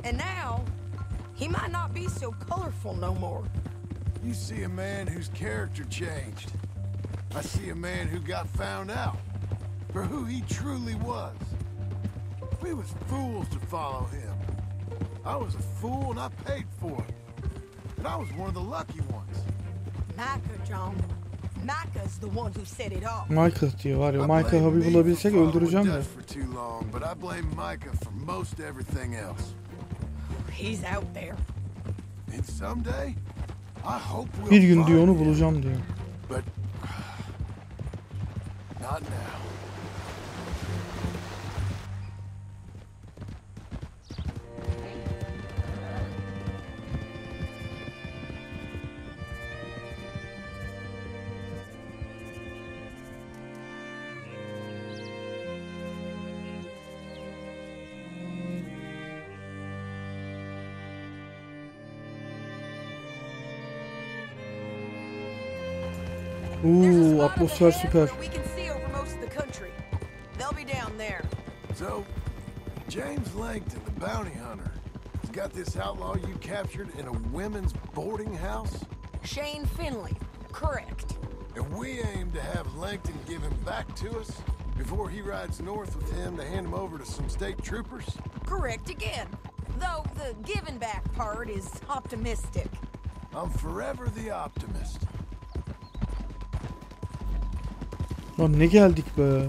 B: And now, he might not be so colorful no more.
C: You see a man whose character changed. I see a man who got found out for who he truly was. We was fools to follow him. I was a fool and I paid for it. But I was one of the lucky ones.
B: Micah, John. Micah's the one who set it off.
A: Michael diyor var ya.
C: I
A: Michael
C: blame
A: abi
C: me
A: bulabilsek
C: for following
A: öldüreceğim de.
C: Dutch for too long, but I blame Micah for most everything else.
B: He's out there.
C: And someday, I hope we'll
A: Bir gün diyor
C: find
A: onu
C: him.
A: bulacağım diyor.
C: But not now.
A: Uuu atmosfer süper.
B: We can see over most of the country. They'll be down there.
C: So, James Langton, the bounty hunter, has got this outlaw you captured in a women's boarding house?
B: Shane Finley, correct.
C: And we aim to have Langton give him back to us before he rides north with him to hand him over to some state troopers?
B: Correct again. Though the giving back part is optimistic.
C: I'm forever the optimist.
A: Lan ne geldik be.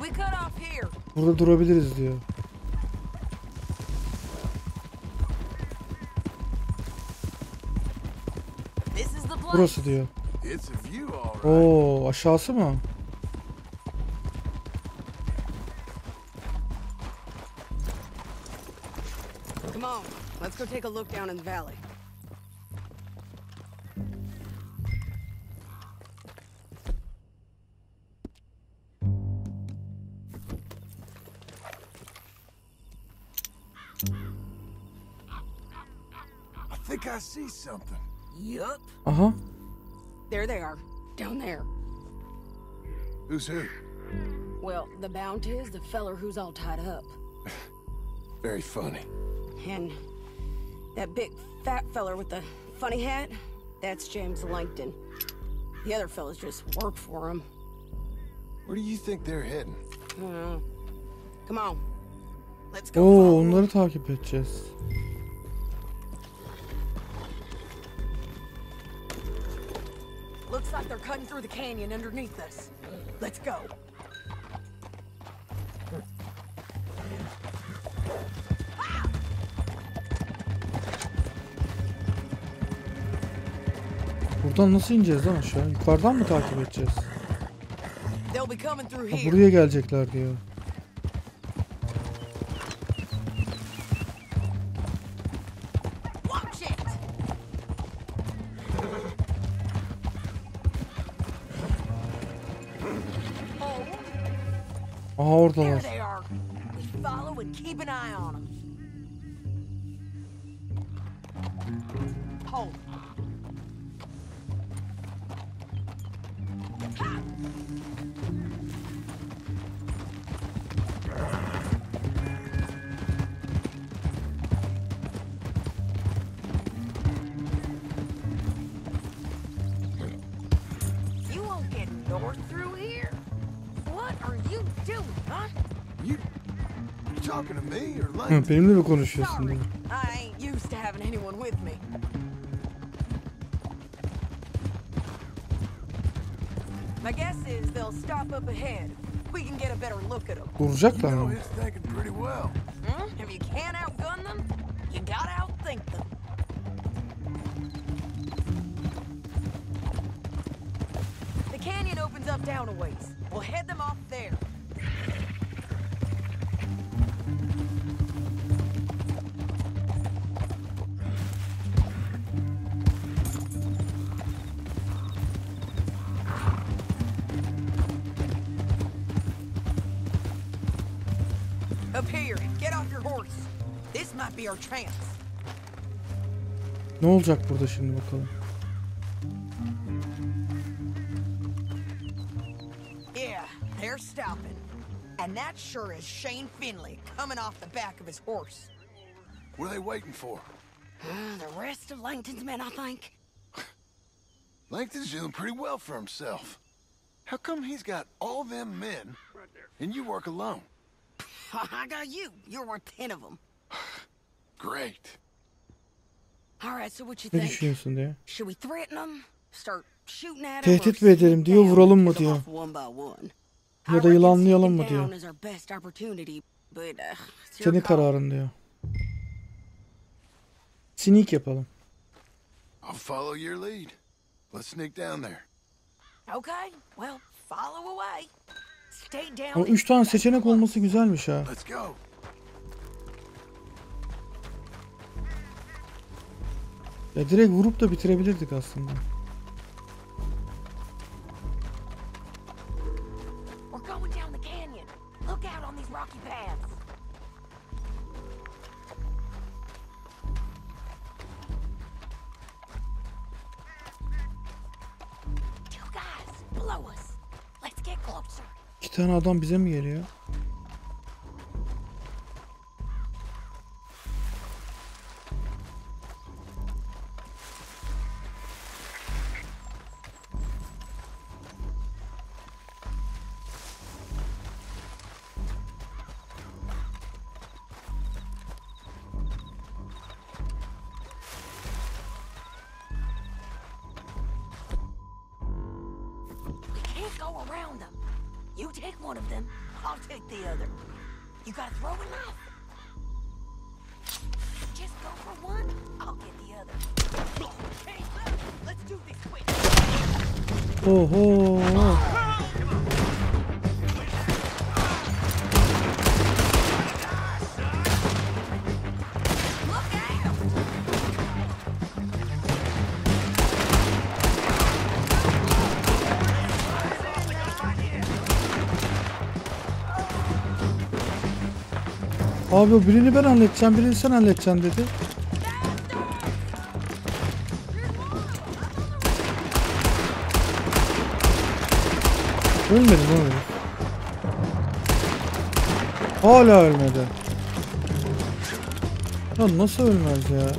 B: We cut off here.
A: Burada durabiliriz diyor.
B: This is the place.
A: Burası diyor.
C: It's a view, all right.
A: Oo aşağısı mı?
B: Come on, let's go take a look down in the valley.
C: I think I see something.
B: Yup.
A: Aha.
B: There they are, down there.
C: Who's who?
B: Well, the Bounty is the feller who's all tied up.
C: Very funny.
B: And that big fat feller with the funny hat? That's James Langton. The other fellas just work for him.
C: Where do you think they're heading?
B: Come on. Let's go.
A: Oo, onları takip edeceğiz.
B: Looks like they're cutting through the canyon underneath us. Let's go.
A: Buradan nasıl ineceğiz lan aşağı? Yukarıdan mı takip edeceğiz?
B: They'll be coming through
A: Ha,
B: here.
A: buraya gelecekler diyor.
B: Watch it.
A: Aha
B: There
A: oradalar.
B: they are. We follow and keep an eye on them. Hold. You won't get north through here. What are you doing, huh?
C: You talking to me or
A: Hı,
C: Langton?
A: benimle mi konuşuyorsun
B: Sorry,
A: diyor.
B: I ain't used to having anyone with me. My guess is they'll stop up ahead. We can get a better look at them.
C: You
A: Duracaklar
C: know
A: mı?
C: his thinking pretty well.
B: If you can't outgun them, you gotta outthink them. The canyon opens up down a ways. We'll head them off there. Up here, get off your horse. This might be our chance.
A: Ne olacak burada şimdi bakalım.
B: Yeah, they're stopping. And that sure is Shane Finley coming off the back of his horse.
C: What are they waiting for?
B: The rest of Langton's men, I think.
C: Langton's doing pretty well for himself. How come he's got all them men and you work alone?
B: I got you. You're worth 10 of them.
C: Great.
B: All right, so what you
A: Ne
B: think?
A: düşünüyorsun diyor.
B: Should we threaten them? Start shooting at them?
A: Tehdit mi edelim diyor, vuralım mı diyor.
B: One by one.
A: Ya da yılanlayalım mı diyor.
B: Is our best opportunity, but it's your
A: Senin
B: call.
A: kararın diyor. Sneak yapalım.
C: I'll follow your lead. Let's sneak down there.
B: Okay, well, follow away. Stay down.
A: Ama 3 tane seçenek olması güzelmiş ha.
C: Let's go.
A: Ya direkt vurup da bitirebilirdik aslında.
B: We're going down the canyon. Look out on these rocky paths. Two guys below us. Let's get closer.
A: 2 tane adam bize mi geliyor?
B: We can't go around them. You take one of them, I'll take the other. You got a throwing knife? Just go for one, I'll get the other. Hey, let's do this quick.
A: Oho.
B: Look out!
A: Abi o birini ben halledeceğim, birini sen halledeceksin dedi. Ölmedi mi öyle? Hala ölmedi. Ya nasıl ölmez ya?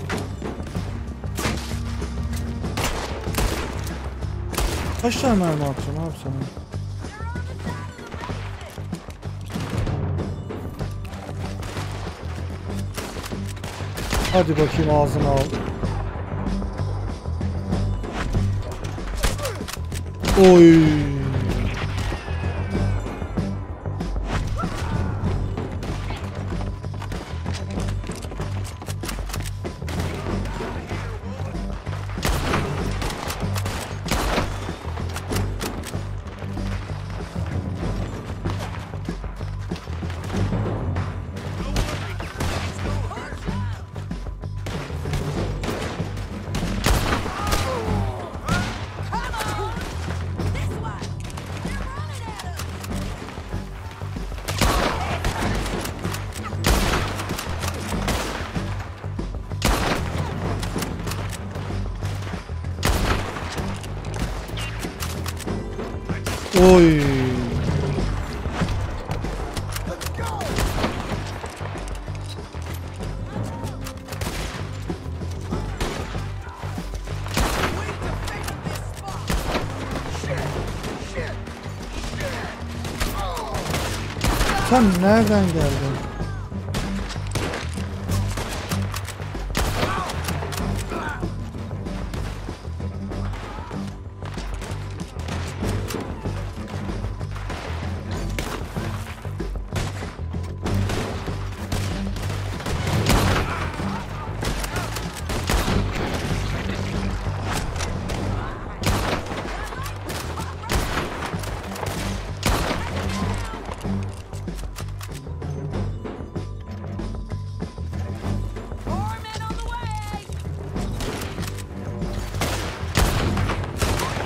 A: Kaç tane mermi atacağım abi sana? Hadi bakayım ağzına al. Oy. Oy. Sen nereden geldin?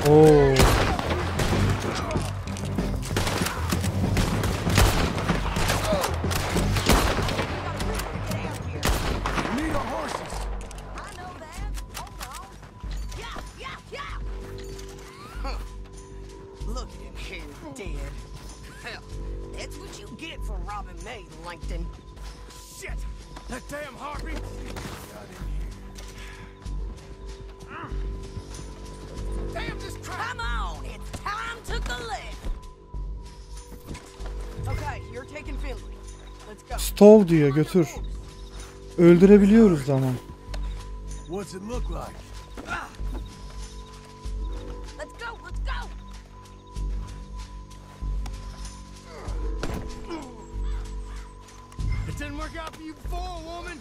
A: Oo.
B: Look at him here, dead. Hell, that's what you get for robbing me, Langton.
F: Shit! That damn harpy! Damn this crap!
B: Come on, it's time to collect. Okay, you're taking Finley. Let's go.
A: Stov diyor, götür. Öldürebiliyoruz ama.
C: What's it look like?
B: Let's go, let's go.
F: It didn't work out for you before, woman.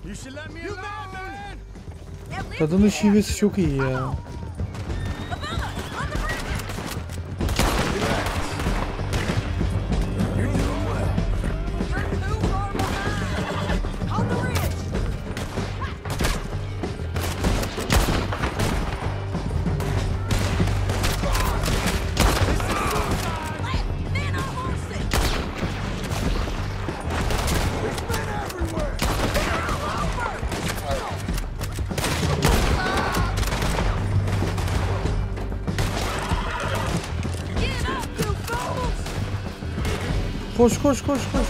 F: You should let me alone, man.
A: Kadının şivesi çok iyi ya. Koş koş koş koş.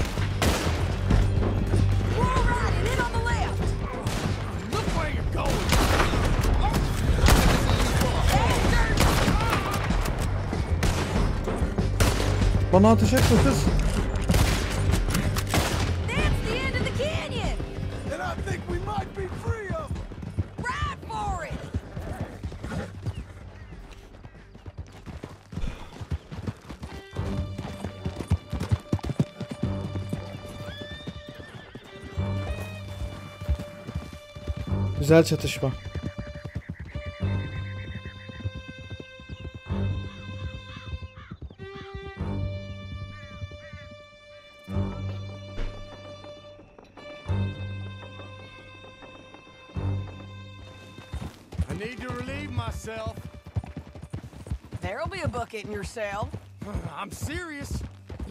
A: Bana ateş etme kız. Güzel çatışma.
F: I need to relieve myself.
B: There'll be a bucket in your cell.
F: I'm serious.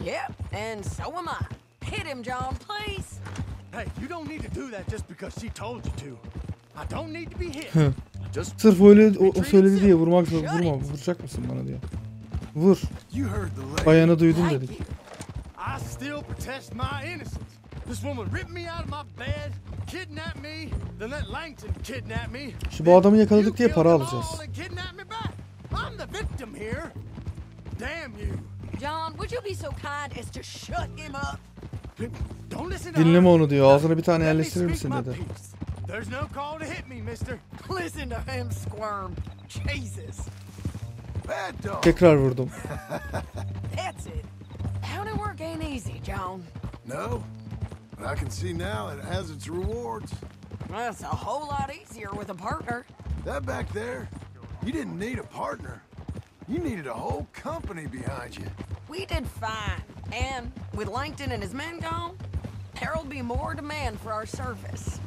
B: Yep, and so am I. Hit him, John, please.
F: Hey, you don't need to do that just because she told you to. I don't need to be hit. Just
A: Sırf öyle o söyledi diye vurma, vuracak mısın bana diye. Vur. Bayanı duydun dedik.
F: I still protest my innocence. This woman ripped me out of my bed, kidnapped me, then let Langton kidnap me.
A: Şu bu adamı yakaladık diye para alacağız.
F: I'm the victim
B: John, would you be so kind as to shut him up?
F: Don't listen to
A: Dinleme
F: her.
A: onu diyor. Ağzına bir tane
F: Let me
A: yerleştirir misin
F: speak my
A: dedi.
F: piece. There's no call to hit me, mister.
B: Listen to him squirm. Jesus.
C: Bad dog.
A: Tekrar vurdum.
B: That's it. County work ain't easy, John.
C: No, but I can see now it has its rewards.
B: That's a whole lot easier with a partner.
C: That back there, you didn't need a partner. You needed a whole company behind you.
B: We did fine. And with Langton and his men gone, there'll be more demand for our service.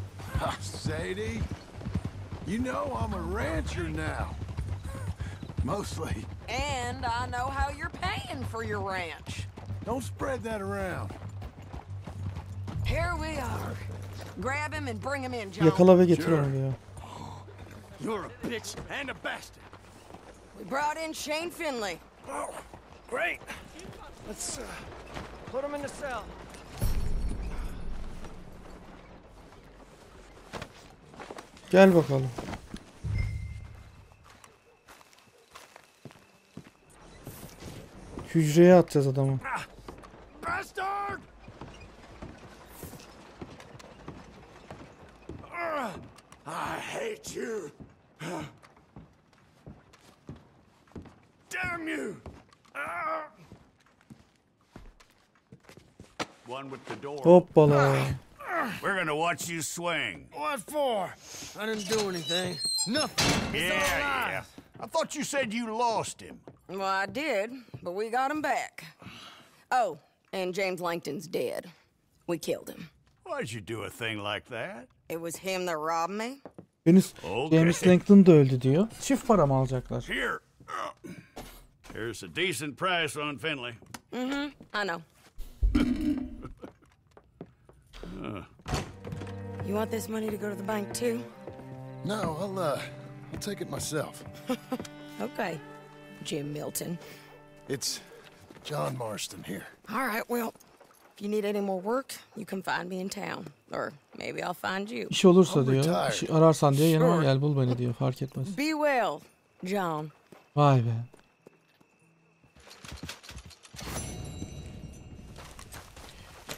C: Sadie, you know I'm a rancher now. Mostly.
B: And I know how you're paying for your ranch.
C: Don't spread that around.
B: Here we are. Grab him and bring him in, John.
A: Yakala ve getir onu diyor.
F: You're a bitch and a bastard.
B: We brought in Shane Finley.
G: Oh, great. Let's put him in the cell.
A: Gel bakalım. Hücreye atacağız adamı.
F: Bastard! I hate you. Damn you!
J: One with the door.
A: Hoppala.
J: We're gonna watch you swing.
G: What for? I didn't do anything. Nothing. It's all lies.
J: I thought you said you lost him.
B: Well, I did, but we got him back. Oh, and James Langton's dead. We killed him.
J: Why'd you do a thing like that?
B: It was him that robbed me.
A: James Langton da öldü diyor. Çift para mı alacaklar?
J: Here. Here's a decent price on Finley.
B: Mm-hmm, I know. You want this money to go to the bank, too?
C: No, I'll take it myself.
B: Okay, Jim Milton.
C: It's John Marston here.
B: All right, well, if you need any more work, you can find me in town. Or maybe I'll find you.
A: İş olursa diyor. İş ararsan diyor yanıma gel bul beni diyor. Fark etmez.
B: Be well, John.
A: Vay be.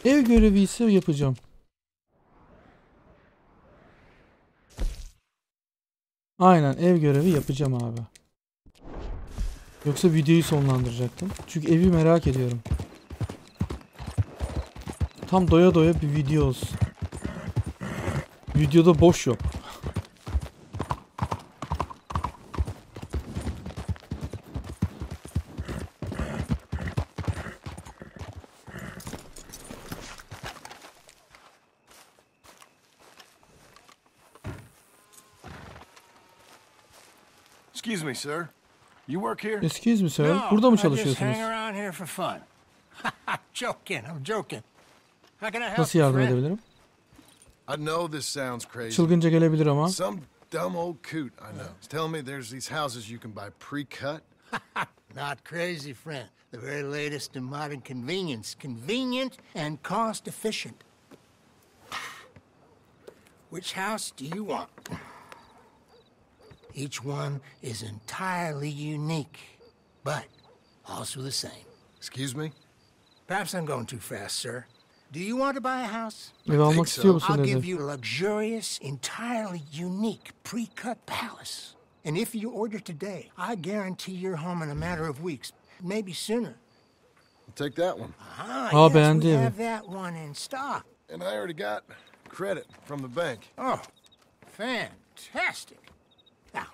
A: Ev görevi ise yapacağım. Aynen ev görevi yapacağım abi. Yoksa videoyu sonlandıracaktım. Çünkü evi merak ediyorum. Tam doya doya bir video olsun. Videoda boş yok.
C: Excuse me, sir. You work here?
A: Excuse me sir. Burada mı
G: I just
A: çalışıyorsunuz?
G: hang around here for fun. I'm joking. How can I help
A: Nasıl
G: you,
A: yardım
G: friend?
A: edebilirim?
C: I know this sounds crazy.
A: Çılgınca gelebilir ama.
C: Some dumb old coot I know is telling me there's these houses you can buy pre-cut.
G: Not crazy, friend. The very latest in modern convenience. Convenient and cost efficient. Which house do you want? Each one is entirely unique, but also the same.
C: Excuse me?
G: Perhaps I'm going too fast, sir. Do you want to buy a house?
A: Ev almak istiyor musun
G: I'll give
A: dedi.
G: you a luxurious, entirely unique pre-cut palace. And if you order today, I guarantee you're home in a matter of weeks, maybe sooner.
C: I'll take that one.
G: Yes,
A: beğendi
G: we
A: evi.
G: have that one in stock.
C: And I already got credit from the bank.
G: Oh, fantastic. Now,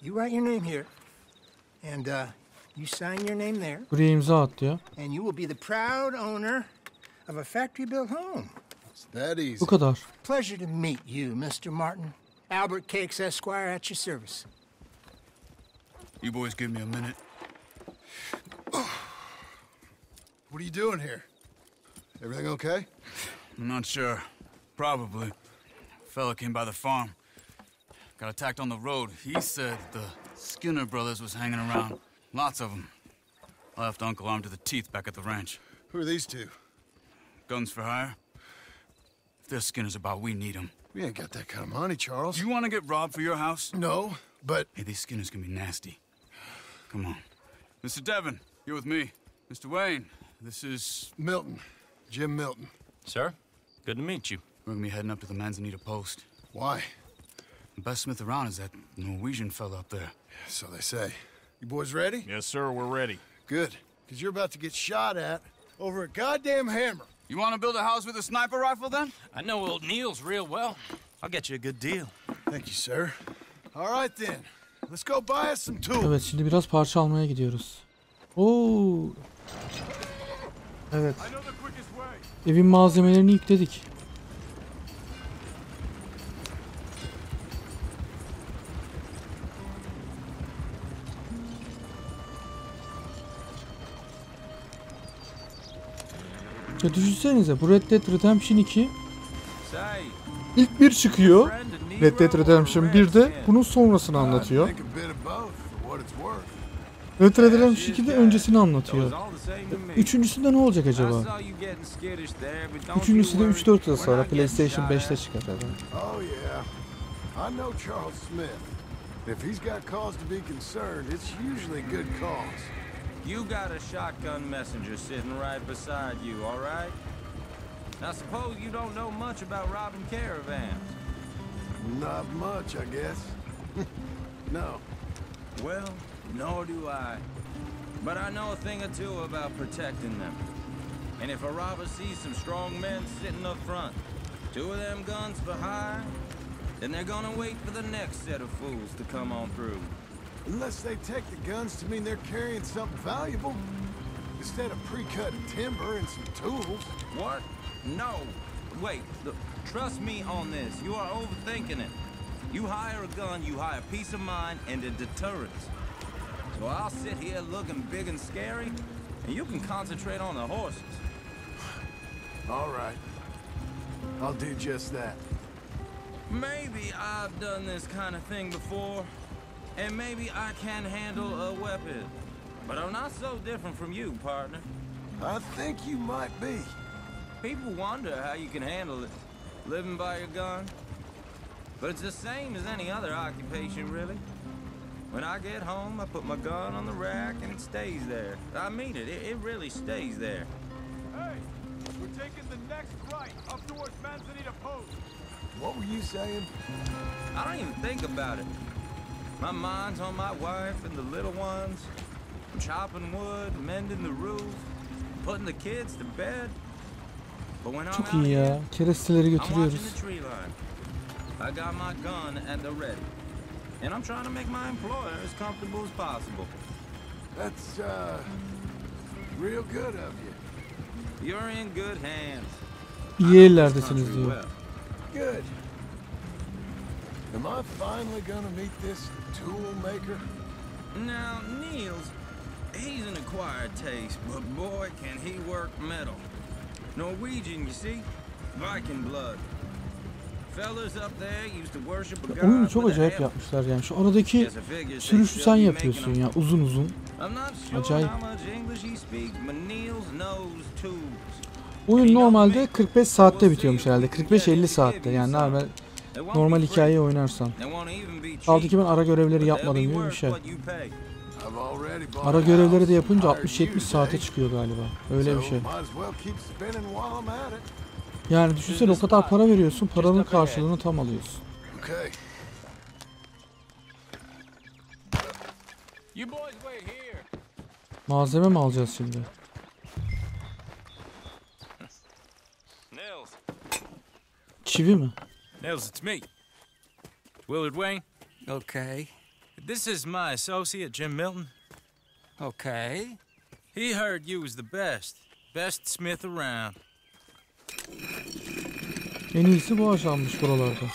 G: you write your name here, and you sign your name there,
A: Buraya imza at diyor.
G: and you will be the proud owner of a factory-built home.
C: It's that easy.
A: Bu kadar.
G: Pleasure to meet you, Mr. Martin. Albert Cakes, Esquire, at your service.
J: You boys give me a minute.
C: What are you doing here? Everything okay?
J: I'm not sure. Probably. Fella came by the farm. Got attacked on the road. He said the Skinner brothers was hanging around. Lots of them. I left Uncle armed to the teeth back at the ranch.
C: Who are these two?
J: Guns for hire? If there's Skinner's about, we need them.
C: We ain't got that kind of money, Charles.
J: Do you want to get robbed for your house?
C: No, but...
J: Hey, these Skinners can be nasty. Come on. Mr. Devon, you're with me. Mr. Wayne, this is...
C: Milton. Jim Milton.
I: Sir, good to meet you.
J: We're gonna be heading up to the Manzanita post.
C: Why?
J: The best smith around is that Norwegian fella up there.
C: So they say. You boys ready?
F: Yes, sir, we're ready.
C: Good. Because you're about to get shot at over a goddamn hammer.
J: You want to build a house with a sniper rifle, then?
I: I know old Neil's real well. I'll get you a good deal.
C: Thank you, sir. All right, then. Let's go buy us some tools.
A: Evet, şimdi biraz parça almaya gidiyoruz. Oo. Evet. Evin malzemelerini yükledik. Ya düşünsenize, bu Red Dead Redemption 2 ilk bir çıkıyor. Red Dead Redemption 1 de bunun sonrasını anlatıyor. Red Dead Redemption 2 de öncesini anlatıyor. Üçüncüsünde ne olacak acaba? Üçüncüsü de 3-4 yıl sonra PlayStation 5'te çıkar herhalde.
C: Oh yeah. I know Charles Smith. If he's got cause to be concerned, it's usually good cause.
K: You got a shotgun messenger sitting right beside you, all right? Now suppose you don't know much about robbing caravans.
C: Not much, I guess. No.
K: Well, nor do I. But I know a thing or two about protecting them. And if a robber sees some strong men sitting up front, 2 of them guns for hire, then they're gonna wait for the next set of fools to come on through.
C: Unless they take the guns to mean they're carrying something valuable. Instead of pre-cut timber and some tools.
K: What? No. Wait, look, trust me on this. You are overthinking it. You hire a gun, you hire peace of mind and a deterrence. So I'll sit here looking big and scary, and you can concentrate on the horses.
C: All right. I'll do just that.
K: Maybe I've done this kind of thing before, and maybe I can handle a weapon. But I'm not so different from you, partner.
C: I think you might be.
K: People wonder how you can handle it, living by your gun. But it's the same as any other occupation, really. When I get home, I put my gun on the rack and it stays there. I mean it, it really stays there.
L: Hey, we're taking the next right up towards Manzanita Post.
C: What were you saying?
K: I don't even think about it. My mind's on my wife and the little ones. I'm chopping wood, mending the roof, putting the kids to bed. But when I'm
A: Çok
K: out
A: iyi ya.
K: here,
A: Keresteleri
K: I'm watching
A: götürüyoruz.
K: the tree line. I got my gun at the ready. And I'm trying to make my employer as comfortable as possible.
C: That's, real good of you.
K: You're in good hands.
A: İyi ellerdesiniz diyor.
C: Good. Am I finally gonna meet this tool maker?
K: Now, Niels, he's an acquired taste, but boy, can he work metal. Norwegian, you see? Viking blood. Fellas up there used to worship a god.
A: Oyunu çok acayip yapmışlar yani. Şu aradaki sürüşü sen yapıyorsun ya, uzun uzun. Acayip. Oyun normalde 45 saatte bitiyormuş herhalde. 45-50 saatte yani normal hikayeyi oynarsan. Kaldı ki ben ara görevleri yapmadım gibi bir şey. Ara görevleri de yapınca 60-70 saate çıkıyor galiba. Öyle bir şey. Yani düşünsene, o kadar para veriyorsun, paranın karşılığını tam alıyorsun. Malzeme mi alacağız şimdi? Çivi mi?
I: Nils, it's me. Willard Wayne.
M: Okay.
I: This is my associate, Jim Milton.
M: Okay.
I: He heard you was the best smith around.
A: En iyisi bu aşağımış buralarda.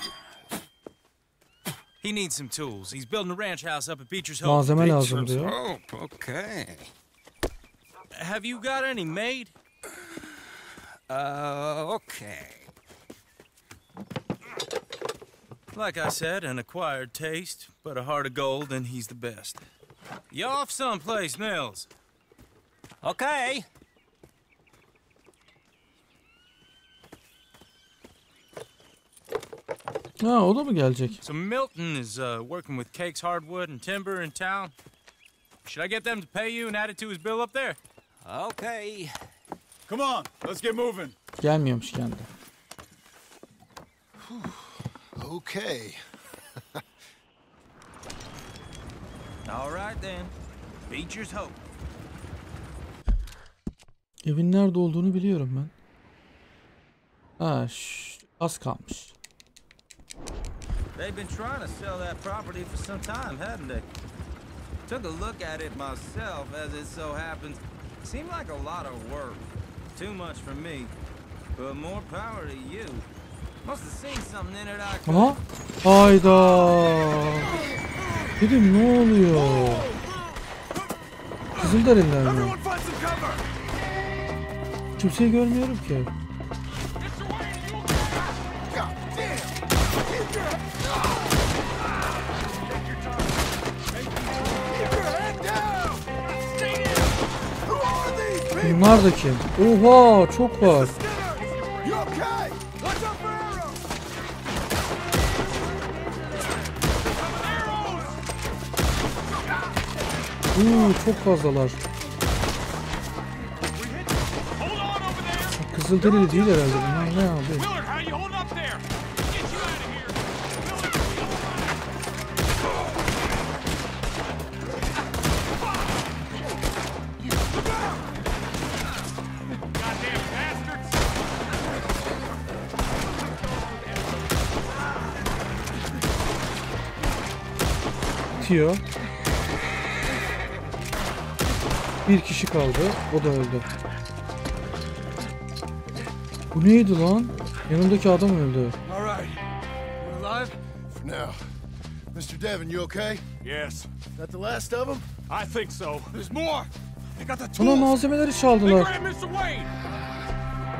I: He needs some tools. He's building a ranch house up at Beecher's Hope.
A: Malzeme lazım diyor.
M: Okay.
I: Have you got any made?
M: Okay.
I: Like I said, an acquired taste, but a heart of gold, and he's the best. You off someplace, Nils?
M: Okay.
A: Ha, o da mı gelecek?
I: So Milton is working with Cake's Hardwood and Timber in town. Should I get them to pay you and add it to his bill up there?
M: Okay.
J: Come on, let's get moving.
A: Gelmiyormuş kendi.
C: Okay.
K: All right then. Beecher's hope.
A: Evin nerede olduğunu biliyorum ben. Ha, az kalmış.
K: They've been trying to sell that property for some time, hadn't they? Took a look at it myself, as it so happens. Seemed like a lot of work. Too much for me. But more power to you. Must have seen something in it I could...
A: Aha. Hayda. Dedim ne oluyor? Kızılderililer mi? Kimseyi görmüyorum ki. Bunlar da kim? Oha, çok var. Çok fazlalar. Kızılderili değil herhalde bunlar, ne abi? Bitiyor. Bir kişi kaldı. O da öldü. Bu neydi lan? Yanımdaki adam öldü.
C: All right. We're alive for now. Mr. Devon, you okay?
L: Yes.
C: Is that the last of them?
L: I think so.
C: There's more. They got the
A: Buna
C: tools.
A: malzemeleri
L: They
A: çaldılar.
L: grabbed Mr. Wayne.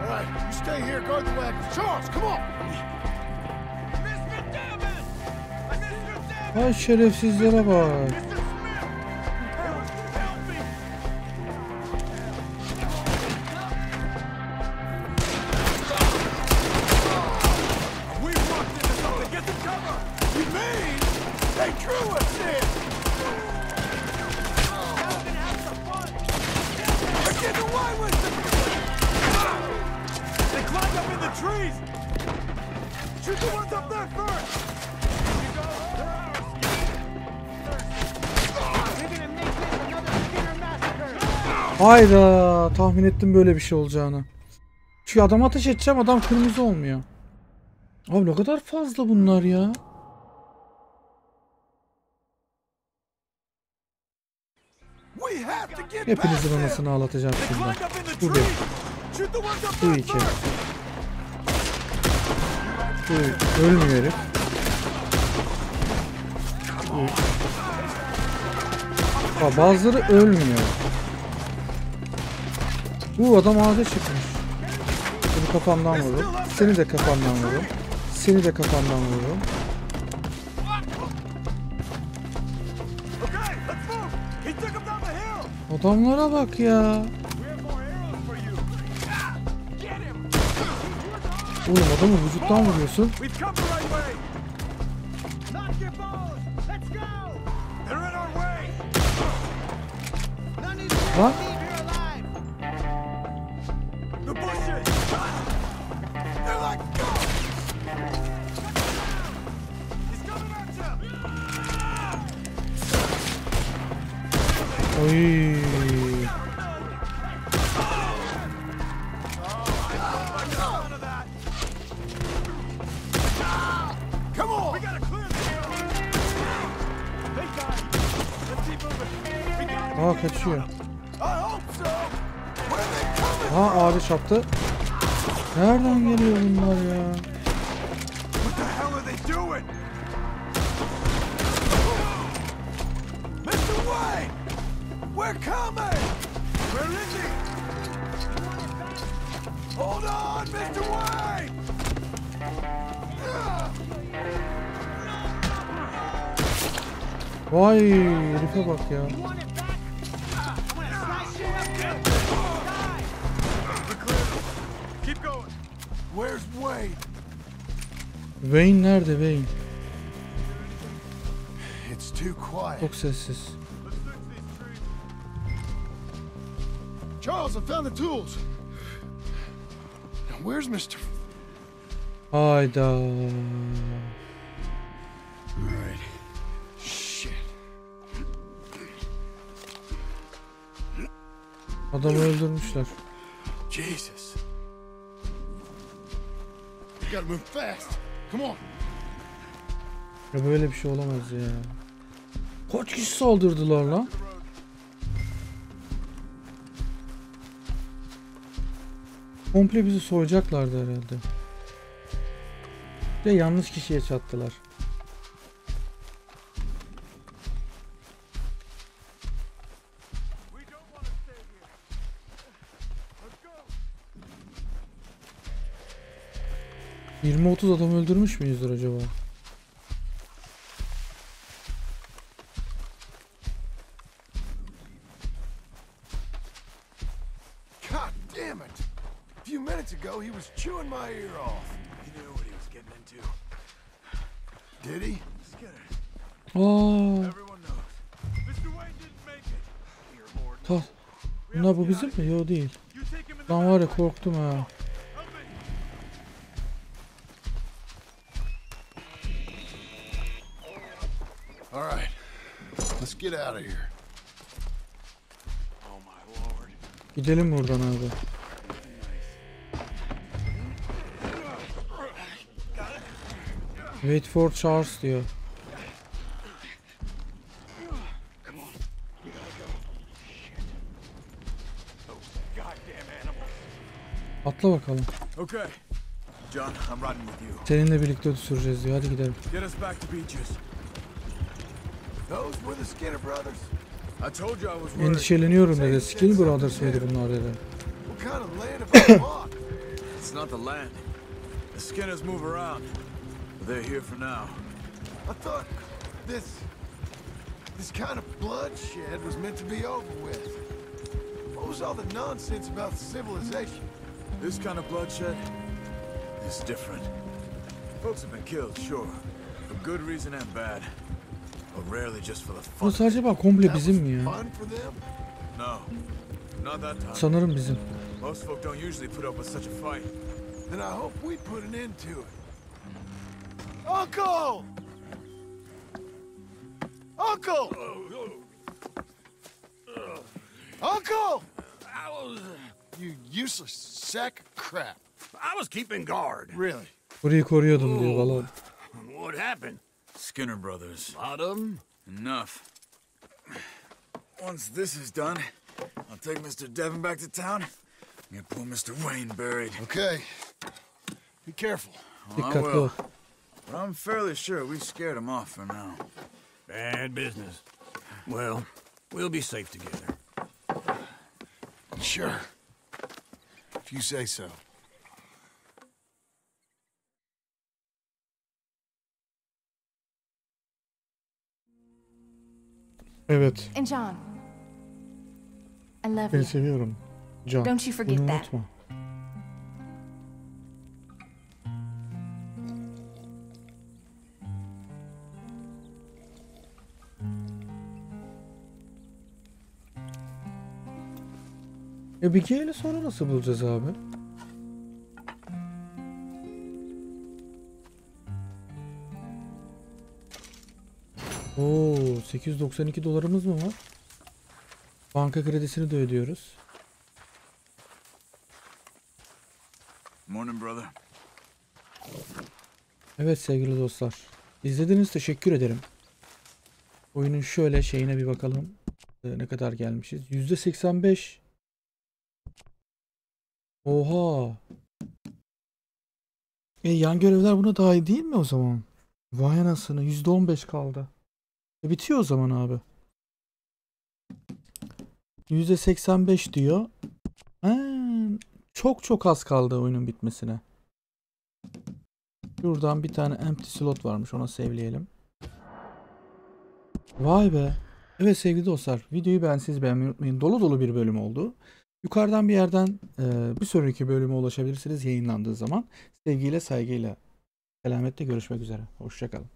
C: All right, you stay here, guard the wagons. Charles, come on.
L: Mr. Devon! Mr. Devon!
A: Ay şerefsizlere bak. Hayda, tahmin ettim böyle bir şey olacağını. Şu adama ateş edeceğim, adam kırmızı olmuyor. Abi ne kadar fazla bunlar ya. Hepinizin anasını ağlatacağım şimdi. Bu bir. Bu iki. Bu ölmüyor herif. Bu üç. Aa, bazıları ölmüyor. Bu adam ağaca çıkmış. Seni kafamdan vururum. Seni de kafamdan vururum. Seni de kafamdan vururum. Adamlara bak ya. Oğlum adamı vücuttan vuruyorsun. Lan. Oy. Aa, kaçıyor. Aa, ağacı çarptı. Nereden geliyor bunlar ya?
C: We're coming! Where is he? Hold on, Mr. Wayne!
A: Vay herife bak ya.
C: Keep going. Where's Wayne?
A: Wayne nerede Wayne?
C: It's too quiet.
A: Çok sessiz.
C: Charles, I found the tools. Now, where's Mr.
A: Hayda.
C: All right. Shit.
A: Adamı öldürmüşler.
C: Jesus. You gotta move fast. Come on.
A: Ya böyle bir şey olamaz ya. Kaç kişi saldırdılar lan? Komple bizi soyacaklardı herhalde. Ya yanlış kişiye çattılar.
L: Let's go.
A: 20-30 adam öldürmüş müyüzdür acaba?
C: God damn it! A few minutes ago, he was chewing my ear off.
L: He knew what he was getting into.
C: Did he?
L: Skinner.
A: Aa,
L: Everyone knows. Mr. Wayne didn't make it. Here, Lord.
A: ta. Bunlar bu bizim mi? Yok değil.
L: You take him in the
A: Lan var ya korktum ha.
L: Help me.
C: All right. Let's get out of here.
L: Oh my lord.
A: Gidelim buradan abi. Wait for Charles diyor.
L: Goddamn animals.
A: Atla bakalım.
L: Okay. John, I'm riding with you.
A: Seninle birlikte süreceğiz diyor. Hadi gidelim.
L: Get us back to Beaches.
C: Those were the Skinner brothers.
L: I told you I was worried.
A: Endişeleniyorum dedi. Skinner Brothers mıydı bunlar dedi.
C: What kind of land have I bought?
L: It's not the land. The Skinners move around. But they're here for now.
C: I thought this kind of bloodshed was meant to be over with. What was all the nonsense about civilization?
L: This kind of bloodshed is different. Folks have been killed, sure. For good reason and bad. But rarely just for the fun.
A: Burası acaba komple bizim mi ya?
C: Fun for them?
L: No. Not that time.
A: Sanırım bizim.
L: Most folk don't usually put up with such a fight.
C: Then I hope we put an end to it. Uncle! Uncle! Uncle! You useless sack of crap.
F: I was keeping guard.
C: Really?
A: Burayı koruyordum diyor valla.
F: What happened?
L: Skinner brothers.
F: A lot of them?
L: Enough. Once this is done, I'll take Mr. Devon back to town and get poor Mr. Wayne buried.
C: Okay. Be careful.
L: I
A: Dikkatli
L: will.
A: ol.
L: But I'm fairly sure we scared him off for now.
F: Bad business. Well, we'll be safe together.
C: Sure. If you say so.
A: Evet.
N: And John, I love
A: Seni
N: you.
A: seviyorum. Can.
N: Don't you forget
A: Bunu
N: that.
A: unutma. Abigail'i sonra nasıl bulacağız abi? Oo, 892 dolarımız mı var? Banka kredisini de ödüyoruz.
L: Morning, brother.
A: Evet sevgili dostlar. İzlediğiniz teşekkür ederim. Oyunun şöyle şeyine bir bakalım. Ne kadar gelmişiz? %85. Oha. Yan görevler buna dahil değil mi o zaman? Vay anasını, %15 kaldı. Bitiyor o zaman abi. %85 diyor. Çok az kaldı oyunun bitmesine. Şuradan bir tane empty slot varmış, ona sevleyelim. Vay be. Evet sevgili dostlar, videoyu beğenmeyi unutmayın. Dolu dolu bir bölüm oldu. Yukarıdan bir yerden bir sonraki bölüme ulaşabilirsiniz yayınlandığı zaman. Sevgiyle, saygıyla, selametle görüşmek üzere. Hoşça kalın.